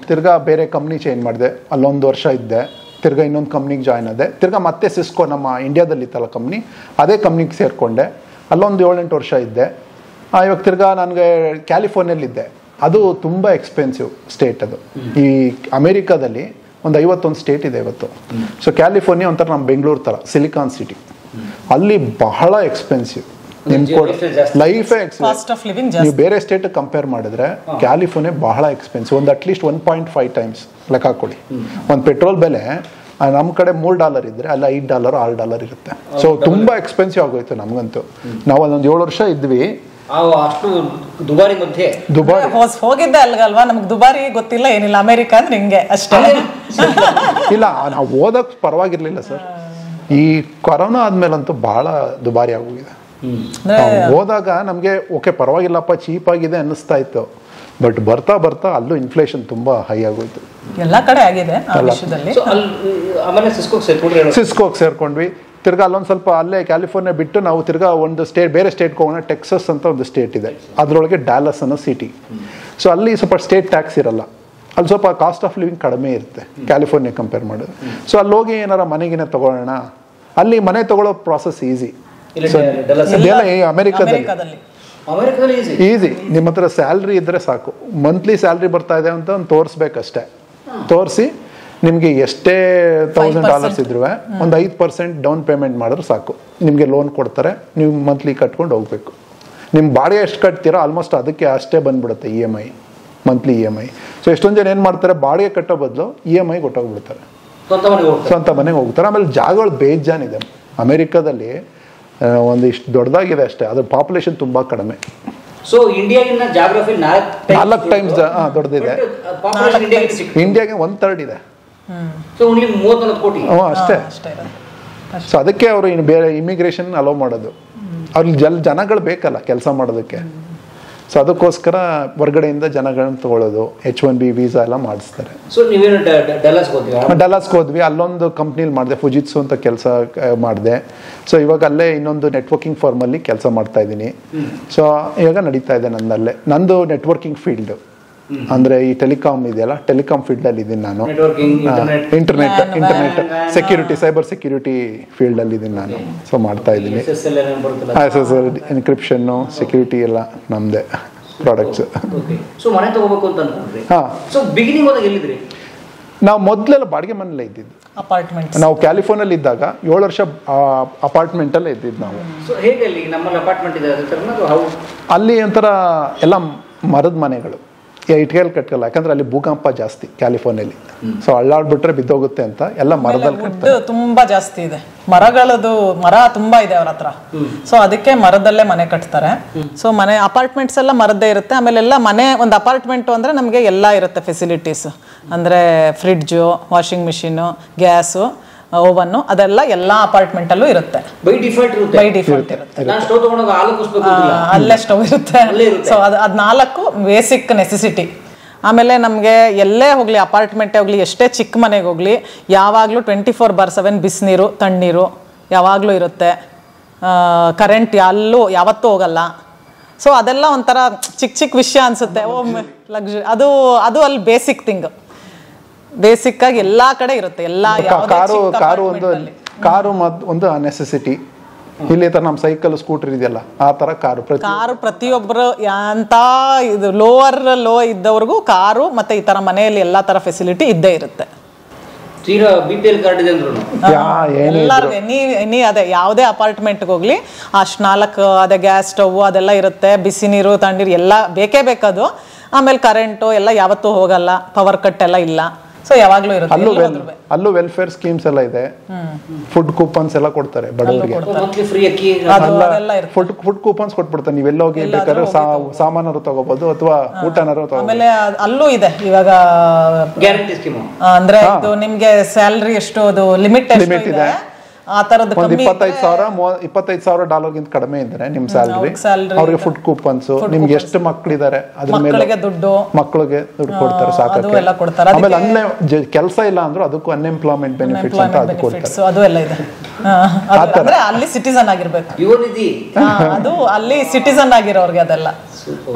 ತಿರ್ಗಾ ಬೇರೆ ಕಂಪ್ನಿ ಚೇಂಜ್ ಮಾಡಿದೆ. ಅಲ್ಲೊಂದು ವರ್ಷ ಇದ್ದೆ, ತಿರ್ಗಾ ಇನ್ನೊಂದು ಕಂಪ್ನಿಗೆ ಜಾಯ್ನ್ ಆದೆ. ತಿರ್ಗಾ ಮತ್ತೆ ಸಿಸ್ಕೋ ನಮ್ಮ ಇಂಡಿಯಾದಲ್ಲಿ ಇತ್ತಲ್ಲ ಕಂಪ್ನಿ, ಅದೇ ಕಂಪ್ನಿಗೆ ಸೇರಿಕೊಂಡೆ. ಅಲ್ಲೊಂದು 7-8 ವರ್ಷ ಇದ್ದೆ. ಇವಾಗ ತಿರ್ಗಾ ನನಗೆ ಕ್ಯಾಲಿಫೋರ್ನಿಯಲ್ಲಿದ್ದೆ. ಅದು ತುಂಬ ಎಕ್ಸ್ಪೆನ್ಸಿವ್ ಸ್ಟೇಟ್. ಅದು ಈ ಅಮೇರಿಕಾದಲ್ಲಿ ಒಂದು 51 ಸ್ಟೇಟ್ ಇದೆ ಇವತ್ತು. ಸೊ ಕ್ಯಾಲಿಫೋರ್ನಿಯಾ ಒಂಥರ ನಮ್ಮ ಬೆಂಗಳೂರು ಥರ ಸಿಲಿಕಾನ್ ಸಿಟಿ. ಅಲ್ಲಿ ಬಹಳ ಎಕ್ಸ್ಪೆನ್ಸಿವ್, ಲೈಫೇ ಎಕ್ಸ್ಪೆನ್ಸಿವ್. ನೀವು ಬೇರೆ ಸ್ಟೇಟ್ ಕಂಪೇರ್ ಮಾಡಿದ್ರೆ ಕ್ಯಾಲಿಫೋರ್ನಿಯಾ ಬಹಳ ಎಕ್ಸ್ಪೆನ್ಸಿವ್. ಒಂದು ಅಟ್ಲೀಸ್ಟ್ 1.5 ಟೈಮ್ಸ್ ಲೆಕ್ಕ ಹಾಕೊಳ್ಳಿ. ಒಂದು ಪೆಟ್ರೋಲ್ ಬೆಲೆ ನಮ್ಮ ಕಡೆ $3 ಇದ್ರೆ ಅಲ್ಲಿ $5 $6 ಇರುತ್ತೆ. ಸೊ ತುಂಬ ಎಕ್ಸ್ಪೆನ್ಸಿವ್ ಆಗೋಯ್ತು ನಮಗಂತೂ. ನಾವು ಅದೊಂದು 7 ವರ್ಷ ಇದ್ವಿ. ದುಬಾರಿ ಮಧ್ಯೆ ಹೋಗಿದ್ದೆ ಅಲ್ಗಲ್ವಾ, ನಮ್ಗೆ ದುಬಾರಿ ಗೊತ್ತಿಲ್ಲ ಏನಿಲ್ಲ. ಅಮೆರಿಕ ಅಂದ್ರೆ ಹಿಂಗೆ ಅಷ್ಟೇ. ಇಲ್ಲ, ನಾವು ಓದಕ್ ಪರವಾಗಿರ್ಲಿಲ್ಲ ಸರ್. ಈ ಕೊರೋನಾ ಆದ್ಮೇಲಂತೂ ಬಹಳ ದುಬಾರಿ ಆಗೋಗಿದೆ. ಹೋದಾಗ ನಮ್ಗೆ ಓಕೆ ಪರವಾಗಿಲ್ಲಪ್ಪ, ಚೀಪ್ ಆಗಿದೆ ಅನ್ನಿಸ್ತಾ ಇತ್ತು. ಬಟ್ ಬರ್ತಾ ಬರ್ತಾ ಅಲ್ಲೂ ಇನ್ಫ್ಲೇಷನ್ ತುಂಬಾ ಹೈ ಆಗೋಯ್ತು. ಎಲ್ಲ ಕಡೆ ಆಗಿದೆ. ಸಿಸ್ಕೋಗೆ ಸೇರ್ಕೊಂಡ್ವಿ. ತಿರ್ಗಾ ಅಲ್ಲೊಂದು ಸ್ವಲ್ಪ ಅಲ್ಲೇ ಕ್ಯಾಲಿಫೋರ್ನಿಯಾ ಬಿಟ್ಟು ನಾವು ತಿರ್ಗಾ ಒಂದು ಬೇರೆ ಸ್ಟೇಟ್ಗೆ ಹೋಗೋಣ. ಟೆಕ್ಸಸ್ ಅಂತ ಒಂದು ಸ್ಟೇಟ್ ಇದೆ, ಅದರೊಳಗೆ ಡ್ಯಾಲಸ್ ಅನ್ನೋ ಸಿಟಿ. ಸೊ ಅಲ್ಲಿ ಸ್ವಲ್ಪ ಸ್ಟೇಟ್ ಟ್ಯಾಕ್ಸ್ ಇರಲ್ಲ, ಅಲ್ಲಿ ಸ್ವಲ್ಪ ಕಾಸ್ಟ್ ಆಫ್ ಲಿವಿಂಗ್ ಕಡಿಮೆ ಇರುತ್ತೆ ಕ್ಯಾಲಿಫೋರ್ನಿಯಾ ಕಂಪೇರ್ ಮಾಡಿದ್ರೆ. ಸೊ ಅಲ್ಲಿ ಹೋಗಿ ಏನಾರ ಮನೆಗಿನ ತಗೊಳ್ಳೋಣ. ಅಲ್ಲಿ ಮನೆ ತಗೊಳ್ಳೋ ಪ್ರಾಸೆಸ್ ಈಸಿ ಅಮೆರಿಕಾದಲ್ಲಿ. ಈಸಿ. ನಿಮ್ಮ ಹತ್ರ ಸ್ಯಾಲ್ರಿ ಇದ್ರೆ ಸಾಕು, ಮಂತ್ಲಿ ಸ್ಯಾಲ್ರಿ ಬರ್ತಾ ಇದೆ ಅಂತ ಒಂದು ತೋರಿಸ್ಬೇಕಷ್ಟೇ. ತೋರಿಸಿ ನಿಮಗೆ ಎಷ್ಟೇ $1,000 ಇದ್ರೂ ಒಂದು 5% ಡೌನ್ ಪೇಮೆಂಟ್ ಮಾಡಿದ್ರೆ ಸಾಕು, ನಿಮಗೆ ಲೋನ್ ಕೊಡ್ತಾರೆ. ನೀವು ಮಂತ್ಲಿ ಕಟ್ಕೊಂಡು ಹೋಗ್ಬೇಕು. ನಿಮ್ಮ ಬಾಡಿಗೆ ಎಷ್ಟು ಕಟ್ತೀರೋ ಆಲ್ಮೋಸ್ಟ್ ಅದಕ್ಕೆ ಅಷ್ಟೇ ಬಂದ್ಬಿಡುತ್ತೆ EMI, ಮಂತ್ಲಿ EMI. ಸೊ ಎಷ್ಟೊಂದು ಜನ ಏನು ಮಾಡ್ತಾರೆ, ಬಾಡಿಗೆ ಕಟ್ಟೋ ಬದಲು EMI ಕೊಟ್ಟೋಗ್ಬಿಡ್ತಾರೆ, ಸ್ವಂತ ಮನೆಗೆ ಹೋಗ್ತಾರೆ. ಆಮೇಲೆ ಜಾಗಗಳು ಬೇಜಾನಿದೆ ಅಮೆರಿಕಾದಲ್ಲಿ, ಒಂದಿಷ್ಟು ದೊಡ್ಡದಾಗಿದೆ ಅಷ್ಟೇ, ಅದ್ರ ಪಾಪ್ಯುಲೇಷನ್ ತುಂಬಾ ಕಡಿಮೆ. ಸೊ ಇಂಡಿಯಾಗಿನ ಜಾಗ್ರಫಿ 4 ಟೈಮ್ಸ್ ದೊಡ್ಡದಿದೆ. ಇಂಡಿಯಾಗೆ 1/3 ಇದೆ. ಸೊ ಓನ್ಲಿ 34 ಕೋಟಿ ಅಷ್ಟೇ. ಸೊ ಅದಕ್ಕೆ ಅವರು ಇನ್ನು ಬೇರೆ ಇಮಿಗ್ರೇಷನ್ ಅಲೋ ಮಾಡೋದು, ಅವ್ರಿಗೆ ಜನಗಳು ಬೇಕಲ್ಲ ಕೆಲಸ ಮಾಡೋದಕ್ಕೆ. ಸೊ ಅದಕ್ಕೋಸ್ಕರ ಹೊರಗಡೆಯಿಂದ ಜನಗಳನ್ನ ತಗೊಳ್ಳೋದು, H1B ವೀಸಾ ಎಲ್ಲ ಮಾಡಿಸ್ತಾರೆ. ಸೊ ನೀವೇನು ಡಲಾಸ್ಗೆ ಹೋದ್ವಿ, ಅಲ್ಲೊಂದು ಕಂಪ್ನಿಲಿ ಮಾಡಿದೆ, ಫುಜಿತ್ಸು ಅಂತ ಕೆಲಸ ಮಾಡಿದೆ. ಸೊ ಇವಾಗ ಅಲ್ಲೇ ಇನ್ನೊಂದು ನೆಟ್ವರ್ಕಿಂಗ್ ಫರ್ಮಲ್ಲಿ ಕೆಲಸ ಮಾಡ್ತಾ ಇದ್ದೀನಿ. ಸೊ ಇವಾಗ ನಡೀತಾ ಇದೆ ನನ್ನಲ್ಲೇ. ನಂದು ನೆಟ್ವರ್ಕಿಂಗ್ ಫೀಲ್ಡ್ ಅಂದ್ರೆ ಈ ಟೆಲಿಕಾಮ್ ಇದೆಯಲ್ಲ, ಟೆಲಿಕಾಮ್ ಫೀಲ್ಡ್ ಅಲ್ಲಿ ಇದ್ದೀನಿ ನಾನು. Internet security, cyber security field ಅಲ್ಲಿ ಇದ್ದೀನಿ ನಾನು. ಸೊ ಮಾಡ್ತಾ ಇದ್ದೀನಿ. SSL ಎನ್ಕ್ರಿಪ್ಷನ್, ಸೆಕ್ಯೂರಿಟಿ ಎಲ್ಲ ನಮ್ದೇ ಪ್ರಾಡಕ್ಟ್ಸ್. ನಾವು ಮೊದಲೆಲ್ಲ ಬಾಡಿಗೆ ಮನೆಯಲ್ಲೇ ಇದ್ದಿದ್ದು. ನಾವು ಕ್ಯಾಲಿಫೋರ್ನಿಯಲ್ಲಿ ಇದ್ದಾಗ 7 ವರ್ಷ ಅಪಾರ್ಟ್ಮೆಂಟ್ ಅಲ್ಲೇ ಇದ್ದಿದ್ದು ನಾವು. ಅಲ್ಲಿ ಒಂಥರ ಎಲ್ಲ ಮರದ ಮನೆಗಳು, ಇಟ್ಕೆಯಲ್ಲಿ ಕಟ್ಟಲ್ಲ, ಯಾಕಂದ್ರೆ ಅಲ್ಲಿ ಭೂಕಂಪ ಜಾಸ್ತಿ ಕ್ಯಾಲಿಫೋರ್ನಿಯಲ್ಲಿ. ಸೊ ಅಳ್ಳಾಡ್ಬಿಟ್ರೆ ಬಿದ್ದೋಗುತ್ತೆ ಅಂತ ಎಲ್ಲ ಮರದಲ್ಲಿ ಕಟ್ತಾರೆ. ತುಂಬಾ ಜಾಸ್ತಿ ಇದೆ ಮರ ತುಂಬಾ ಇದೆ ಅವ್ರ ಹತ್ರ. ಸೊ ಅದಕ್ಕೆ ಮರದಲ್ಲೇ ಮನೆ ಕಟ್ತಾರೆ. ಸೊ ಮನೆ ಅಪಾರ್ಟ್ಮೆಂಟ್ಸ್ ಎಲ್ಲ ಮರದ್ದೇ ಇರುತ್ತೆ. ಆಮೇಲೆ ಎಲ್ಲ ಮನೆ, ಒಂದು ಅಪಾರ್ಟ್ಮೆಂಟ್ ಅಂದ್ರೆ ನಮಗೆ ಎಲ್ಲ ಇರುತ್ತೆ ಫೆಸಿಲಿಟೀಸ್, ಅಂದ್ರೆ fridge, washing machine, gas, oven, ಅದೆಲ್ಲ ಎಲ್ಲಾ ಅಪಾರ್ಟ್ಮೆಂಟ್ ಅಲ್ಲೂ ಇರುತ್ತೆ. ಬೈ ಡಿಫಾಲ್ಟ್ ಇರುತ್ತೆ. ಅಲ್ಲೇ ಸ್ಟವ್ ಇರುತ್ತೆ. ಸೊ ಅದ್ 4 ಬೇಸಿಕ್ ನೆಸೆಸಿಟಿ. ಆಮೇಲೆ ನಮಗೆ ಎಲ್ಲೇ ಹೋಗ್ಲಿ, ಅಪಾರ್ಟ್ಮೆಂಟೇ ಹೋಗ್ಲಿ, ಎಷ್ಟೇ ಚಿಕ್ಕ ಮನೆಗೆ ಹೋಗ್ಲಿ, ಯಾವಾಗಲೂ 24/7 ಬಿಸಿನೀರು, ತಣ್ಣೀರು ಯಾವಾಗಲೂ ಇರುತ್ತೆ. ಕರೆಂಟ್ ಯಾವತ್ತೂ ಹೋಗಲ್ಲ. ಸೊ ಅದೆಲ್ಲ ಒಂಥರ ಚಿಕ್ಕ ವಿಷಯ ಅನ್ಸುತ್ತೆ. ಲಕ್ಸುರಿ ಅದು ಅಲ್ಲಿ ಬೇಸಿಕ್ ಥಿಂಗ್. ಬೇಸಿಕ್ ಆಗಿ ಎಲ್ಲಾ ಕಡೆ ಇರುತ್ತೆ. ಕಾರು ಒಂದು ನೆಸೆಸಿಟಿ. ಇಲ್ಲಿ ತರ ನಮ್ಮ ಸೈಕಲ್, ಸ್ಕೂಟರ್ ಇದೆಯಲ್ಲ, ಆ ತರ ಕಾರು ಪ್ರತಿಯೊಬ್ಬರು ಅಂತ ಇದು ಲೋ ಇದ್ದವ್ರಿಗೂ ಕಾರು ಮತ್ತೆ ಈ ತರ ಮನೆಯಲ್ಲಿ ಎಲ್ಲಾ ತರ ಫೆಸಿಲಿಟಿ ಇದ್ದೇ ಇರುತ್ತೆ. ಅದೇ ಯಾವುದೇ ಅಪಾರ್ಟ್ಮೆಂಟ್ಗೆ ಹೋಗ್ಲಿ ಅಷ್ಟು 4 ಅದೇ ಗ್ಯಾಸ್ ಸ್ಟವ್ ಅದೆಲ್ಲ ಇರುತ್ತೆ. ಬಿಸಿ ನೀರು, ತಣ್ಣೀರು ಎಲ್ಲ ಬೇಕೇ ಬೇಕದು. ಆಮೇಲೆ ಕರೆಂಟು ಎಲ್ಲ ಯಾವತ್ತೂ ಹೋಗಲ್ಲ, ಪವರ್ ಕಟ್ ಎಲ್ಲ ಇಲ್ಲ. ಸೊ ಯಾವಾಗ್ಲೂ ಇರುತ್ತೆ. ಅಲ್ಲೂ ವೆಲ್ಫೇರ್ ಸ್ಕೀಮ್ಸ್ ಎಲ್ಲ ಇದೆ. ಫುಡ್ ಕೂಪನ್ಸ್ ಎಲ್ಲ ಕೊಡ್ತಾರೆ ಬಡವರಿಗೆ. ಫುಡ್ ಕೂಪನ್ಸ್ ಕೊಟ್ಬಿಡ್ತಾರೆ. ನೀವೆಲ್ಲ ಹೋಗಿ ಬೇಕಾದ್ರೆ ಸಾಮಾನಾರು ತಗೋಬಹುದು ಅಥವಾ ಊಟನಾರು ತಗೋಬಹುದು. ಆಮೇಲೆ ಅಲ್ಲೂ ಇದೆ ಇವಾಗ ಗ್ಯಾರಂಟಿ ಸ್ಕೀಮ್. ಅಂದ್ರೆ ಇದು ನಿಮ್ಗೆ ಸ್ಯಾಲರಿ ಎಷ್ಟು, ಅದು ಲಿಮಿಟ್ ಇದೆ. ಆ ತರದ $25,000 ಕಡಿಮೆ ಇದ್ರೆ ನಿಮ್ ಸ್ಯಾಲರಿ, ಅವ್ರಿಗೆ ಫುಡ್ ಕೂಪನ್ಸ್, ನಿಮ್ಗೆ ಎಷ್ಟು ಮಕ್ಕಳಿದ್ದಾರೆ ಅದ್ರ ಮೇಲೆ ಮಕ್ಕಳಿಗೆ ದುಡ್ಡು ಕೊಡ್ತಾರೆ, ಸಾಕಕ್ಕೆ. ಆಮೇಲೆ ಕೆಲಸ ಇಲ್ಲ ಅಂದ್ರೂ ಅದಕ್ಕೂ ಅನ್ಎಂಪ್ಲಾಯ್ಮೆಂಟ್ ಬೆನಿಫಿಟ್ಸ್ ಅಂತ ಅದು ಕೊಡ್ತಾರೆ. ಅದು ಎಲ್ಲ ಇದೆ. ಅಲ್ಲಿ ಸಿಟಿಸನ್ ಆಗಿರ್ಬೇಕು. ಅದು ಅಲ್ಲಿ ಸಿಟಿಸನ್ ಆಗಿರೋರ್ಗೆ ಅದೆಲ್ಲ.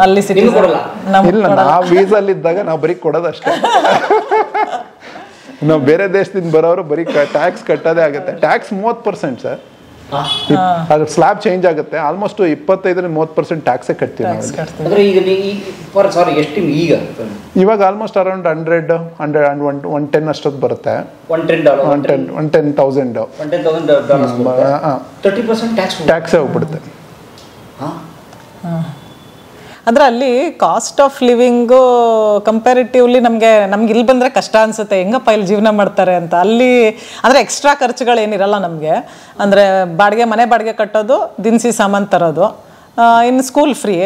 ಅಲ್ಲಿ ಸಿಟಿಸನ್ ಇಲ್ಲ, ನಾವು ವೀಸಲ್ಲಿ ಇದ್ದಾಗ ನಾವು ಬರೀ ಕೊಡೋದಷ್ಟೇ. ನಾವು ಬೇರೆ ದೇಶದಿಂದ ಬರೋರು ಬರೀ ಟ್ಯಾಕ್ಸ್ ಕಟ್ಟೋದೇ ಆಗುತ್ತೆ. Tax 30% sir. ಅದು ಸ್ಲ್ಯಾಬ್ ಚೇಂಜ್ ಆಗುತ್ತೆ. ಆಲ್ಮೋಸ್ಟ್ 25-30% ಟ್ಯಾಕ್ಸೇ ಕಟ್ತೀವಿ ನಾವು. ಇವಾಗ ಆಲ್ಮೋಸ್ಟ್ ಅರೌಂಡ್ 110 ಅಷ್ಟೊತ್ತು ಬರುತ್ತೆ. $110,000 ಟ್ಯಾಕ್ಸೇ ಹೋಗ್ಬಿಡುತ್ತೆ. ಅಂದ್ರೆ ಅಲ್ಲಿ ಕಾಸ್ಟ್ ಆಫ್ ಲಿವಿಂಗು ಕಂಪ್ಯಾರಿಟಿವ್ಲಿ ನಮ್ಗೆ ಇಲ್ಲಿ ಬಂದರೆ ಕಷ್ಟ ಅನಿಸುತ್ತೆ, ಹೆಂಗಪ್ಪ ಇಲ್ಲಿ ಜೀವನ ಮಾಡ್ತಾರೆ ಅಂತ. ಅಲ್ಲಿ ಅಂದರೆ ಎಕ್ಸ್ಟ್ರಾ ಖರ್ಚುಗಳೇನಿರಲ್ಲ ನಮಗೆ. ಅಂದರೆ ಮನೆ ಬಾಡಿಗೆ ಕಟ್ಟೋದು, ದಿನಸಿ ಸಾಮಾನು ತರೋದು, ಇನ್ನು ಸ್ಕೂಲ್ ಫ್ರೀ,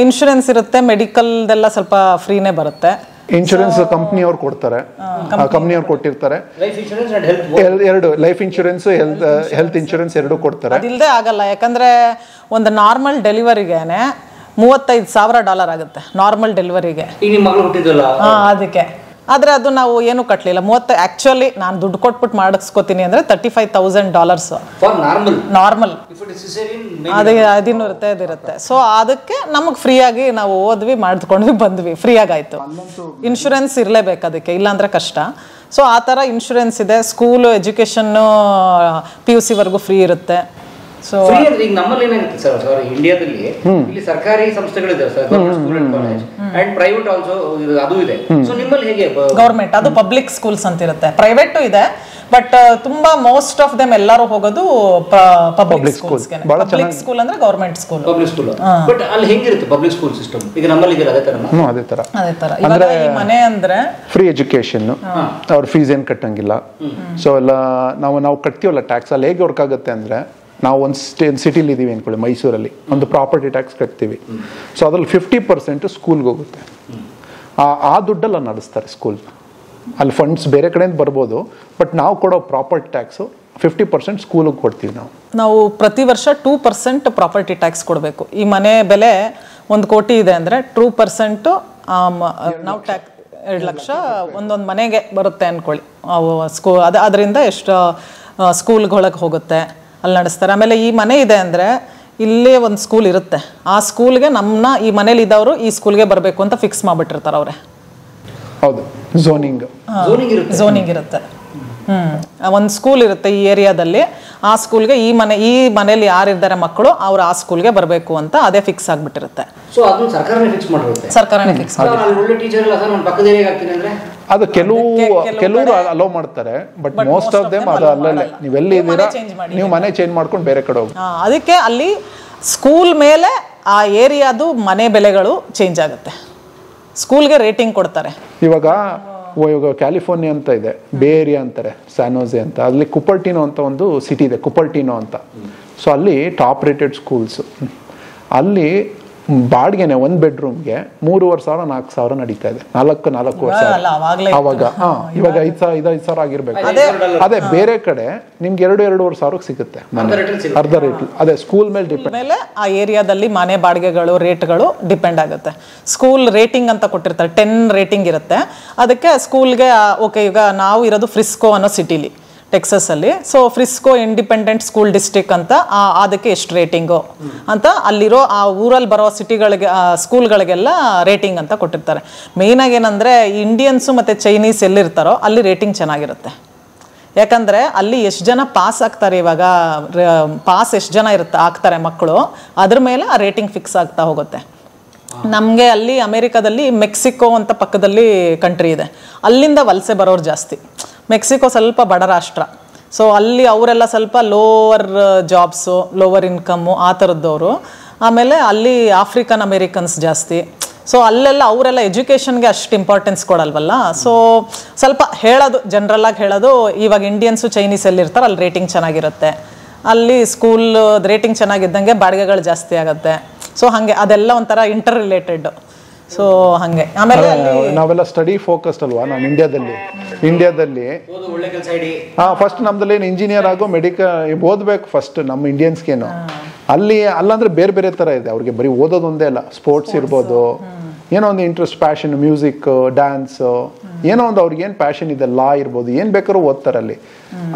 ಇನ್ಶೂರೆನ್ಸ್ ಇರುತ್ತೆ, ಮೆಡಿಕಲ್ದೆಲ್ಲ ಸ್ವಲ್ಪ ಫ್ರೀನೇ ಬರುತ್ತೆ. ಇನ್ಶೂರೆನ್ಸ್ ಕಂಪ್ನಿಯವ್ರು ಕೊಡ್ತಾರೆ, ಕಂಪ್ನಿಯವ್ರು ಕೊಟ್ಟಿರ್ತಾರೆ. ಎರಡು ಲೈಫ್ ಇನ್ಶೂರೆನ್ಸ್, ಹೆಲ್ತ್ ಇನ್ಶೂರೆನ್ಸ್ ಎರಡೂ ಕೊಡ್ತಾರೆ. ಅದಿಲ್ಲದೆ ಆಗಲ್ಲ, ಯಾಕಂದರೆ ಒಂದು ನಾರ್ಮಲ್ ಡೆಲಿವರಿಗೇನೆ $35,000 ಆಗುತ್ತೆ ನಾರ್ಮಲ್ ಡೆಲಿವರಿಗೆ. ಅದಕ್ಕೆ ಆದರೆ ಅದು ನಾವು ಏನು ಕಟ್ಟಲಿಲ್ಲ. ಆ್ಯಕ್ಚುಲಿ ನಾನು ದುಡ್ಡು ಕೊಟ್ಬಿಟ್ಟು ಮಾಡಿಸ್ಕೋತೀನಿ ಅಂದರೆ $35,000 ನಾರ್ಮಲ್. ಅದಿನ್ನೂ ಇರುತ್ತೆ. ಸೊ ಅದಕ್ಕೆ ನಮಗೆ ಫ್ರೀಯಾಗಿ ನಾವು ಓದ್ವಿ, ಮಾಡಿದ್ಕೊಂಡ್ವಿ, ಬಂದ್ವಿ, ಫ್ರೀಯಾಗಿ ಆಯಿತು. ಇನ್ಶೂರೆನ್ಸ್ ಇರಲೇಬೇಕು ಅದಕ್ಕೆ, ಇಲ್ಲಾಂದರೆ ಕಷ್ಟ. ಸೊ ಆ ಥರ ಇನ್ಶೂರೆನ್ಸ್ ಇದೆ. ಸ್ಕೂಲು ಎಜುಕೇಷನ್ನು PUC ವರ್ಗೂ ಫ್ರೀ ಇರುತ್ತೆ. ಸೊ ಈಗ ನಮ್ಮಲ್ಲಿ ಏನಾಗುತ್ತೆ ಸರ್ ಇಂಡಿಯಾದಲ್ಲಿ ಇಲ್ಲಿ ಸರ್ಕಾರಿ ಸಂಸ್ಥೆಗಳಿದೆ sir, government school and college and private also ಅದು ಇದೆ. ಸೊ ನಿಮ್ಮಲ್ಲಿ ಹೇಗೆ? ಗೌರ್ಮೆಂಟ್ ಅದು ಪಬ್ಲಿಕ್ ಸ್ಕೂಲ್ಸ್ ಅಂತ ಇರುತ್ತೆ, ಪ್ರೈವೇಟು ಇದೆ, ಬಟ್ ತುಂಬಾ ಮೋಸ್ಟ್ ಆಫ್ ದೆಮ್ ಎಲ್ಲರೂ ಹೋಗೋದು ಪಬ್ಲಿಕ್ ಸ್ಕೂಲ್ಸ್. ಪಬ್ಲಿಕ್ ಸ್ಕೂಲ್ ಅಂದ್ರೆ government school. Public school but ಅಲ್ಲಿ ಹೆಂಗಿರುತ್ತೆ ಪಬ್ಲಿಕ್ ಸ್ಕೂಲ್ ಸಿಸ್ಟಮ್? ಈಗ ನಮ್ಮಲ್ಲಿ ಇದೆ ಅದೇ ತರ ಇವಾಗ ಈ ಮನೆ ಅಂದ್ರೆ ಫ್ರೀ ಎಜುಕೇಶನ್, ಅವ್ರ ಫೀಸ್ ಏನ್ ಕಟ್ಟಂಗಿಲ್ಲ. ಸೊ ಎಲ್ಲ ನಾವು ಕಟ್ತೀವಲ್ಲ ಟ್ಯಾಕ್ಸ್, ಅಲ್ಲಿ ಹೇಗೆ ವರ್ಕ್ ಆಗುತ್ತೆ ಅಂದ್ರೆ, ನಾವು ಒಂದು ಸಿಟಿಲಿ ಇದೀವಿ ಅನ್ಕೊಳ್ಳಿ, ಮೈಸೂರಲ್ಲಿ ಒಂದು ಪ್ರಾಪರ್ಟಿ ಟ್ಯಾಕ್ಸ್ ಕಟ್ತೀವಿ. ಸೊ ಅದ್ರಲ್ಲಿ 50% ಸ್ಕೂಲ್ಗೆ ಹೋಗುತ್ತೆ. ಆ ದುಡ್ಡಲ್ಲ ನಡೆಸ್ತಾರೆ ಸ್ಕೂಲ್. ಅಲ್ಲಿ ಫಂಡ್ಸ್ ಬೇರೆ ಕಡೆಯಿಂದ ಬರ್ಬೋದು, ಬಟ್ ನಾವು ಕೊಡೋ ಪ್ರಾಪರ್ಟಿ ಟ್ಯಾಕ್ಸು 50% ಸ್ಕೂಲಿಗೆ ಕೊಡ್ತೀವಿ. ನಾವು ಪ್ರತಿ ವರ್ಷ 2% ಪ್ರಾಪರ್ಟಿ ಟ್ಯಾಕ್ಸ್ ಕೊಡಬೇಕು. ಈ ಮನೆ ಬೆಲೆ 1 ಕೋಟಿ ಇದೆ ಅಂದರೆ 2% ನಾವು ಟ್ಯಾಕ್ಸ್ 2 ಲಕ್ಷ ಒಂದೊಂದು ಮನೆಗೆ ಬರುತ್ತೆ ಅಂದ್ಕೊಳ್ಳಿ. ಅದರಿಂದ ಎಷ್ಟು ಸ್ಕೂಲ್ಗೊಳಗೆ ಹೋಗುತ್ತೆ, ಅಲ್ಲಿ ನಡೆಸ್ತಾರೆ. ಆಮೇಲೆ ಈ ಮನೆ ಇದೆ ಅಂದರೆ ಇಲ್ಲೇ ಒಂದು ಸ್ಕೂಲ್ ಇರುತ್ತೆ, ಆ ಸ್ಕೂಲ್ಗೆ ನಮ್ಮನ್ನ ಈ ಮನೇಲಿ ಇದ್ದವರು ಈ ಸ್ಕೂಲ್ಗೆ ಬರಬೇಕು ಅಂತ ಫಿಕ್ಸ್ ಮಾಡಿಬಿಟ್ಟಿರ್ತಾರೆ ಅವರೇ. ಹೌದು, ಝೋನಿಂಗ್ ಇರುತ್ತೆ. ಒಂದು ಸ್ಕೂಲ್ ಇರುತ್ತೆ ಈ ಏರಿಯಾದಲ್ಲಿ, ಆ ಸ್ಕೂಲ್ಗೆ ಈ ಮನೇಲಿ ಯಾರಿದ್ದಾರೆ ಮಕ್ಕಳು ಅವ್ರು ಆ ಸ್ಕೂಲ್ಗೆ ಬರಬೇಕು ಅಂತ ಅದೇ ಫಿಕ್ಸ್ ಆಗಿಬಿಟ್ಟಿರುತ್ತೆ. ಸೊ ಅದನ್ನ ಸರ್ಕಾರನೇ ಫಿಕ್ಸ್ ಮಾಡಿರುತ್ತೆ. ಸರ್ಕಾರನೇ ಫಿಕ್ಸ್ ಮಾಡಿ. ಒಳ್ಳೆ ಟೀಚರ್ ಇಲ್ಲ ಸರ್, ನಾನು ಪಕ್ಕದ ಏರಿಯಾಗೆ ಹಾಕ್ತೀನಿ ಅಂದ್ರೆ ಅದು ಕೆಲವರು ಅಲೋ ಮಾಡ್ತಾರೆ, ಬಟ್ ಮೋಸ್ಟ್ ಆಫ್ ದೆಮ್ ಅದು ಅಲ್ಲೇ ನೀವೆಲ್ಲಿ ಇದ್ದೀರಾ ನೀವು ಮನೆ ಚೇಂಜ್ ಮಾಡ್ಕೊಂಡು ಬೇರೆ ಕಡೆ ಹೋಗಿ. ಅದಕ್ಕೆ ಅಲ್ಲಿ ಸ್ಕೂಲ್ ಮೇಲೆ ಆ ಏರಿಯಾದು ಮನೆ ಬೆಲೆಗಳು ಚೇಂಜ್ ಆಗುತ್ತೆ, ಸ್ಕೂಲ್ಗೆ ರೇಟಿಂಗ್ ಕೊಡ್ತಾರೆ. ಇವಾಗ ಕ್ಯಾಲಿಫೋರ್ನಿಯಾ ಅಂತ ಇದೆ, ಬೇ ಏರಿಯಾ ಅಂತಾರೆ, ಸ್ಯಾನೋಸೆ ಅಂತ. ಅಲ್ಲಿ ಕುಪರ್ಟಿನೋ ಅಂತ ಒಂದು ಸಿಟಿ ಇದೆ, ಕುಪರ್ಟಿನೋ ಅಂತ. ಸೊ ಅಲ್ಲಿ ಟಾಪ್ ರೇಟೆಡ್ ಸ್ಕೂಲ್ಸ್. ಅಲ್ಲಿ ಬಾಡಿಗೆನೆ 1 ಬೆಡ್ರೂಮ್ಗೆ 3,500 4,000 ನಡೀತಾ ಇದೆ. 4 ವರ್ಷ ಅವಾಗ. ಇವಾಗ 5,000 ಆಗಿರ್ಬೇಕು. ಅದೇ ಬೇರೆ ಕಡೆ ನಿಮ್ಗೆ 2,500 ಸಾವಿರಕ್ಕೆ ಸಿಗುತ್ತೆ ಅರ್ಧ ರೇಟ್. ಅದೇ ಸ್ಕೂಲ್ ಮೇಲೆ ಡಿಪೆಂಡ್. ಮೇಲೆ ಆ ಏರಿಯಾದಲ್ಲಿ ಮನೆ ಬಾಡಿಗೆಗಳು ರೇಟ್ಗಳು ಡಿಪೆಂಡ್ ಆಗುತ್ತೆ. ಸ್ಕೂಲ್ ರೇಟಿಂಗ್ ಅಂತ ಕೊಟ್ಟಿರ್ತಾರೆ, 10 ರೇಟಿಂಗ್ ಇರುತ್ತೆ. ಅದಕ್ಕೆ ಸ್ಕೂಲ್ಗೆ ಓಕೆ, ಈಗ ನಾವು ಇರೋದು ಫ್ರಿಸ್ಕೋ ಅನ್ನೋ ಸಿಟಿಲಿ, ಟೆಕ್ಸಸ್ ಅಲ್ಲಿ. ಸೊ ಫ್ರಿಸ್ಕೋ ಇಂಡಿಪೆಂಡೆಂಟ್ ಸ್ಕೂಲ್ ಡಿಸ್ಟ್ರಿಕ್ಟ್ ಅಂತ, ಅದಕ್ಕೆ ಎಷ್ಟು ರೇಟಿಂಗು ಅಂತ ಅಲ್ಲಿರೋ ಆ ಊರಲ್ಲಿ ಬರೋ ಸಿಟಿಗಳಿಗೆ ಸ್ಕೂಲ್ಗಳಿಗೆಲ್ಲ ರೇಟಿಂಗ್ ಅಂತ ಕೊಟ್ಟಿರ್ತಾರೆ. ಮೇಯ್ನಾಗಿ ಏನಂದರೆ ಇಂಡಿಯನ್ಸು ಮತ್ತು ಚೈನೀಸ್ ಎಲ್ಲಿರ್ತಾರೋ ಅಲ್ಲಿ ರೇಟಿಂಗ್ ಚೆನ್ನಾಗಿರುತ್ತೆ. ಯಾಕಂದರೆ ಅಲ್ಲಿ ಎಷ್ಟು ಜನ ಪಾಸ್ ಆಗ್ತಾರೆ, ಇವಾಗ ಪಾಸ್ ಎಷ್ಟು ಜನ ಆಗ್ತಾರೆ ಮಕ್ಕಳು, ಅದ್ರ ಮೇಲೆ ಆ ರೇಟಿಂಗ್ ಫಿಕ್ಸ್ ಆಗ್ತಾ ಹೋಗುತ್ತೆ. ನಮಗೆ ಅಲ್ಲಿ ಅಮೇರಿಕಾದಲ್ಲಿ ಮೆಕ್ಸಿಕೋ ಅಂತ ಪಕ್ಕದಲ್ಲಿ ಕಂಟ್ರಿ ಇದೆ, ಅಲ್ಲಿಂದ ವಲಸೆ ಬರೋರು ಜಾಸ್ತಿ. ಮೆಕ್ಸಿಕೋ ಸ್ವಲ್ಪ ಬಡ ರಾಷ್ಟ್ರ, ಸೊ ಅಲ್ಲಿ ಅವರೆಲ್ಲ ಸ್ವಲ್ಪ ಲೋವರ್ ಜಾಬ್ಸು, ಲೋವರ್ ಇನ್ಕಮ್ಮು ಆ ಥರದ್ದವರು. ಆಮೇಲೆ ಅಲ್ಲಿ ಆಫ್ರಿಕನ್ ಅಮೇರಿಕನ್ಸ್ ಜಾಸ್ತಿ. ಸೊ ಅಲ್ಲೆಲ್ಲ ಅವರೆಲ್ಲ ಎಜುಕೇಷನ್ಗೆ ಅಷ್ಟು ಇಂಪಾರ್ಟೆನ್ಸ್ ಕೊಡಲ್ವಲ್ಲ. ಸೊ ಸ್ವಲ್ಪ ಹೇಳೋದು, ಜನರಲ್ಲಾಗಿ ಹೇಳೋದು, ಇವಾಗ ಇಂಡಿಯನ್ಸು ಚೈನೀಸ್ ಎಲ್ಲಿರ್ತಾರೆ ಅಲ್ಲಿ ರೇಟಿಂಗ್ ಚೆನ್ನಾಗಿರುತ್ತೆ, ಅಲ್ಲಿ ಸ್ಕೂಲ್ ರೇಟಿಂಗ್ ಚೆನ್ನಾಗಿದ್ದಂಗೆ ಬಾಡಿಗೆಗಳು ಜಾಸ್ತಿ ಆಗುತ್ತೆ. ಸೊ ಹಾಗೆ ಅದೆಲ್ಲ ಒಂಥರ ಇಂಟರ್ ರಿಲೇಟೆಡ್. ಸೊ ಹಾಗೆ ಆಮೇಲೆ ನಾವೆಲ್ಲ ಸ್ಟಡಿ ಫೋಕಸ್ಡ್ ಅಲ್ವಾ ನಾವು ಇಂಡಿಯಾದಲ್ಲಿ ಫಸ್ಟ್ ನಮ್ದಲ್ಲಿ ಏನು ಇಂಜಿನಿಯರ್ ಆಗೋ ಓದ್ಬೇಕು ಫಸ್ಟ್ ನಮ್ಮ ಇಂಡಿಯನ್ಸ್ಗೇನು. ಅಲ್ಲಂದ್ರೆ ಬೇರೆ ಬೇರೆ ತರ ಇದೆ ಅವ್ರಿಗೆ, ಬರೀ ಓದೋದು ಒಂದೇ ಅಲ್ಲ, ಸ್ಪೋರ್ಟ್ಸ್ ಇರ್ಬೋದು, ಏನೋ ಒಂದು ಇಂಟ್ರೆಸ್ಟ್, ಪ್ಯಾಷನ್, ಮ್ಯೂಸಿಕ್, ಡ್ಯಾನ್ಸ್, ಏನೋ ಒಂದು ಅವ್ರಿಗೆ ಏನು ಪ್ಯಾಷನ್ ಇದೆ, ಲಾ ಇರ್ಬೋದು, ಏನು ಬೇಕಾದ್ರೂ ಓದ್ತಾರೆ ಅಲ್ಲಿ.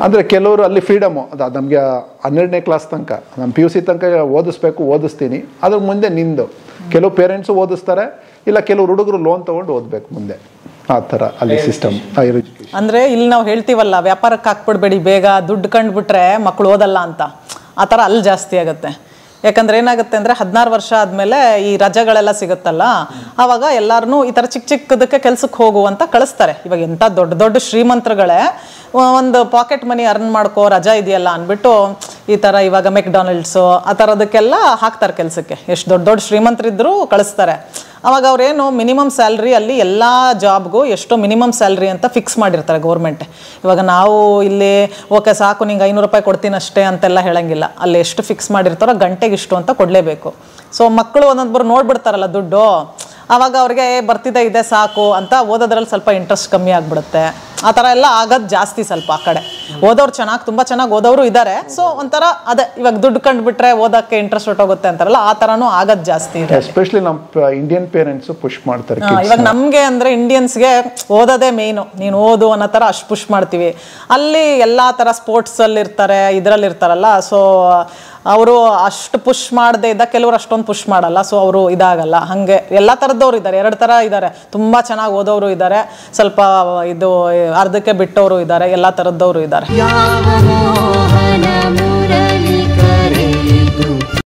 ಅಂದರೆ ಕೆಲವರು ಅಲ್ಲಿ ಫ್ರೀಡಮು, ಅದು ನಮಗೆ 12ನೇ ಕ್ಲಾಸ್ ತನಕ, ನಮ್ಮ PUC ತನಕ ಓದಿಸ್ತೀನಿ, ಅದ್ರ ಮುಂದೆ ನಿಂದು. ಕೆಲವು ಪೇರೆಂಟ್ಸು ಓದಿಸ್ತಾರೆ, ಇಲ್ಲ ಕೆಲವರು ಹುಡುಗರು ಲೋನ್ ತೊಗೊಂಡು ಓದಬೇಕು ಮುಂದೆ, ಆ ಥರ ಅಲ್ಲಿ ಸಿಸ್ಟಮ್. ಅಂದರೆ ಇಲ್ಲಿ ನಾವು ಹೇಳ್ತೀವಲ್ಲ, ವ್ಯಾಪಾರಕ್ಕೆ ಹಾಕ್ಬಿಡ್ಬೇಡಿ, ಬೇಗ ದುಡ್ಡು ಕಂಡುಬಿಟ್ರೆ ಮಕ್ಕಳು ಓದಲ್ಲ ಅಂತ, ಆ ಥರ ಅಲ್ಲಿ ಜಾಸ್ತಿ ಆಗುತ್ತೆ. ಯಾಕಂದ್ರೆ ಏನಾಗುತ್ತೆ ಅಂದರೆ 16 ವರ್ಷ ಆದಮೇಲೆ ಈ ರಜೆಗಳೆಲ್ಲ ಸಿಗುತ್ತಲ್ಲ, ಆವಾಗ ಎಲ್ಲರೂ ಈ ಥರ ಚಿಕ್ಕದಕ್ಕೆ ಕೆಲ್ಸಕ್ಕೆ ಹೋಗು ಅಂತ ಕಳಿಸ್ತಾರೆ. ಇವಾಗ ಎಂಥ ದೊಡ್ಡ ಶ್ರೀಮಂತರುಗಳೇ ಒಂದು ಪಾಕೆಟ್ ಮನಿ ಅರ್ನ್ ಮಾಡ್ಕೋ, ರಜಾ ಇದೆಯಲ್ಲ ಅಂದ್ಬಿಟ್ಟು ಈ ಥರ ಇವಾಗ ಮೆಕ್ಡೊನಾಲ್ಡ್ಸು ಆ ಥರದಕ್ಕೆಲ್ಲ ಹಾಕ್ತಾರೆ ಕೆಲಸಕ್ಕೆ. ಎಷ್ಟು ದೊಡ್ಡ ಶ್ರೀಮಂತರಿದ್ದರೂ ಕಳಿಸ್ತಾರೆ. ಅವಾಗ ಅವ್ರೇನು ಮಿನಿಮಮ್ ಸ್ಯಾಲ್ರಿ, ಅಲ್ಲಿ ಎಲ್ಲ ಜಾಬ್ಗೂ ಎಷ್ಟೋ ಮಿನಿಮಮ್ ಸ್ಯಾಲ್ರಿ ಅಂತ ಫಿಕ್ಸ್ ಮಾಡಿರ್ತಾರೆ ಗೌರ್ಮೆಂಟ್. ಇವಾಗ ನಾವು ಇಲ್ಲಿ ಓಕೆ ಸಾಕು ನಿಂಗೆ 500 ರೂಪಾಯಿ ಕೊಡ್ತೀನಿ ಅಷ್ಟೇ ಅಂತೆಲ್ಲ ಹೇಳಂಗಿಲ್ಲ, ಅಲ್ಲಿ ಎಷ್ಟು ಫಿಕ್ಸ್ ಮಾಡಿರ್ತಾರೋ ಗಂಟೆಗೆ ಇಷ್ಟು ಅಂತ ಕೊಡಲೇಬೇಕು. ಸೊ ಮಕ್ಕಳು ಒಂದೊಂದು ನೋಡ್ಬಿಡ್ತಾರಲ್ಲ ದುಡ್ಡು, ಆವಾಗ ಅವ್ರಿಗೆ ಬರ್ತಿದೆ ಇದೆ ಸಾಕು ಅಂತ ಓದೋದ್ರಲ್ಲಿ ಸ್ವಲ್ಪ ಇಂಟ್ರೆಸ್ಟ್ ಕಮ್ಮಿ ಆಗಿಬಿಡುತ್ತೆ. ಆ ಥರ ಎಲ್ಲ ಆಗೋದು ಜಾಸ್ತಿ ಸ್ವಲ್ಪ ಆ ಕಡೆ. ಓದೋರು ತುಂಬ ಚೆನ್ನಾಗಿ ಓದೋರು ಇದ್ದಾರೆ. ಸೊ ಒಂಥರ ಅದೇ ಇವಾಗ ದುಡ್ಡು ಕಂಡುಬಿಟ್ರೆ ಓದೋಕ್ಕೆ ಇಂಟ್ರೆಸ್ಟ್ ಹೊಟ್ಟೋಗುತ್ತೆ ಅಂತಾರಲ್ಲ, ಆ ಥರನೂ ಆಗೋದು ಜಾಸ್ತಿ ಇದೆ. ಎಸ್ಪೆಷಲಿ ನಮ್ಮ ಇಂಡಿಯನ್ ಪೇರೆಂಟ್ಸ್ ಪುಷ್ ಮಾಡ್ತಾರೆ. ಇವಾಗ ನಮಗೆ ಅಂದರೆ ಇಂಡಿಯನ್ಸ್ಗೆ ಓದೋದೇ ಮೇಯ್ನು, ನೀನು ಓದು ಅನ್ನೋ ಥರ ಅಷ್ಟು ಪುಷ್ ಮಾಡ್ತೀವಿ. ಅಲ್ಲಿ ಎಲ್ಲ ಥರ ಸ್ಪೋರ್ಟ್ಸಲ್ಲಿ ಇರ್ತಾರೆ, ಇದರಲ್ಲಿ ಇರ್ತಾರಲ್ಲ. ಸೊ ಅವರು ಅಷ್ಟು ಪುಷ್ ಮಾಡದೇ ಇದ್ದ, ಕೆಲವರು ಅಷ್ಟೊಂದು ಪುಷ್ ಮಾಡಲ್ಲ. ಸೊ ಅವರು ಇದಾಗಲ್ಲ. ಹಾಗೆ ಎಲ್ಲ ಥರದವ್ರು ಇದ್ದಾರೆ, 2 ಥರ ಇದ್ದಾರೆ. ತುಂಬ ಚೆನ್ನಾಗಿ ಓದೋರು ಇದ್ದಾರೆ, ಸ್ವಲ್ಪ ಇದು ಅರ್ಧಕ್ಕೆ ಬಿಟ್ಟವರು ಇದ್ದಾರೆ, ಎಲ್ಲ ಥರದ್ದವರು ಇದ್ದಾರೆ.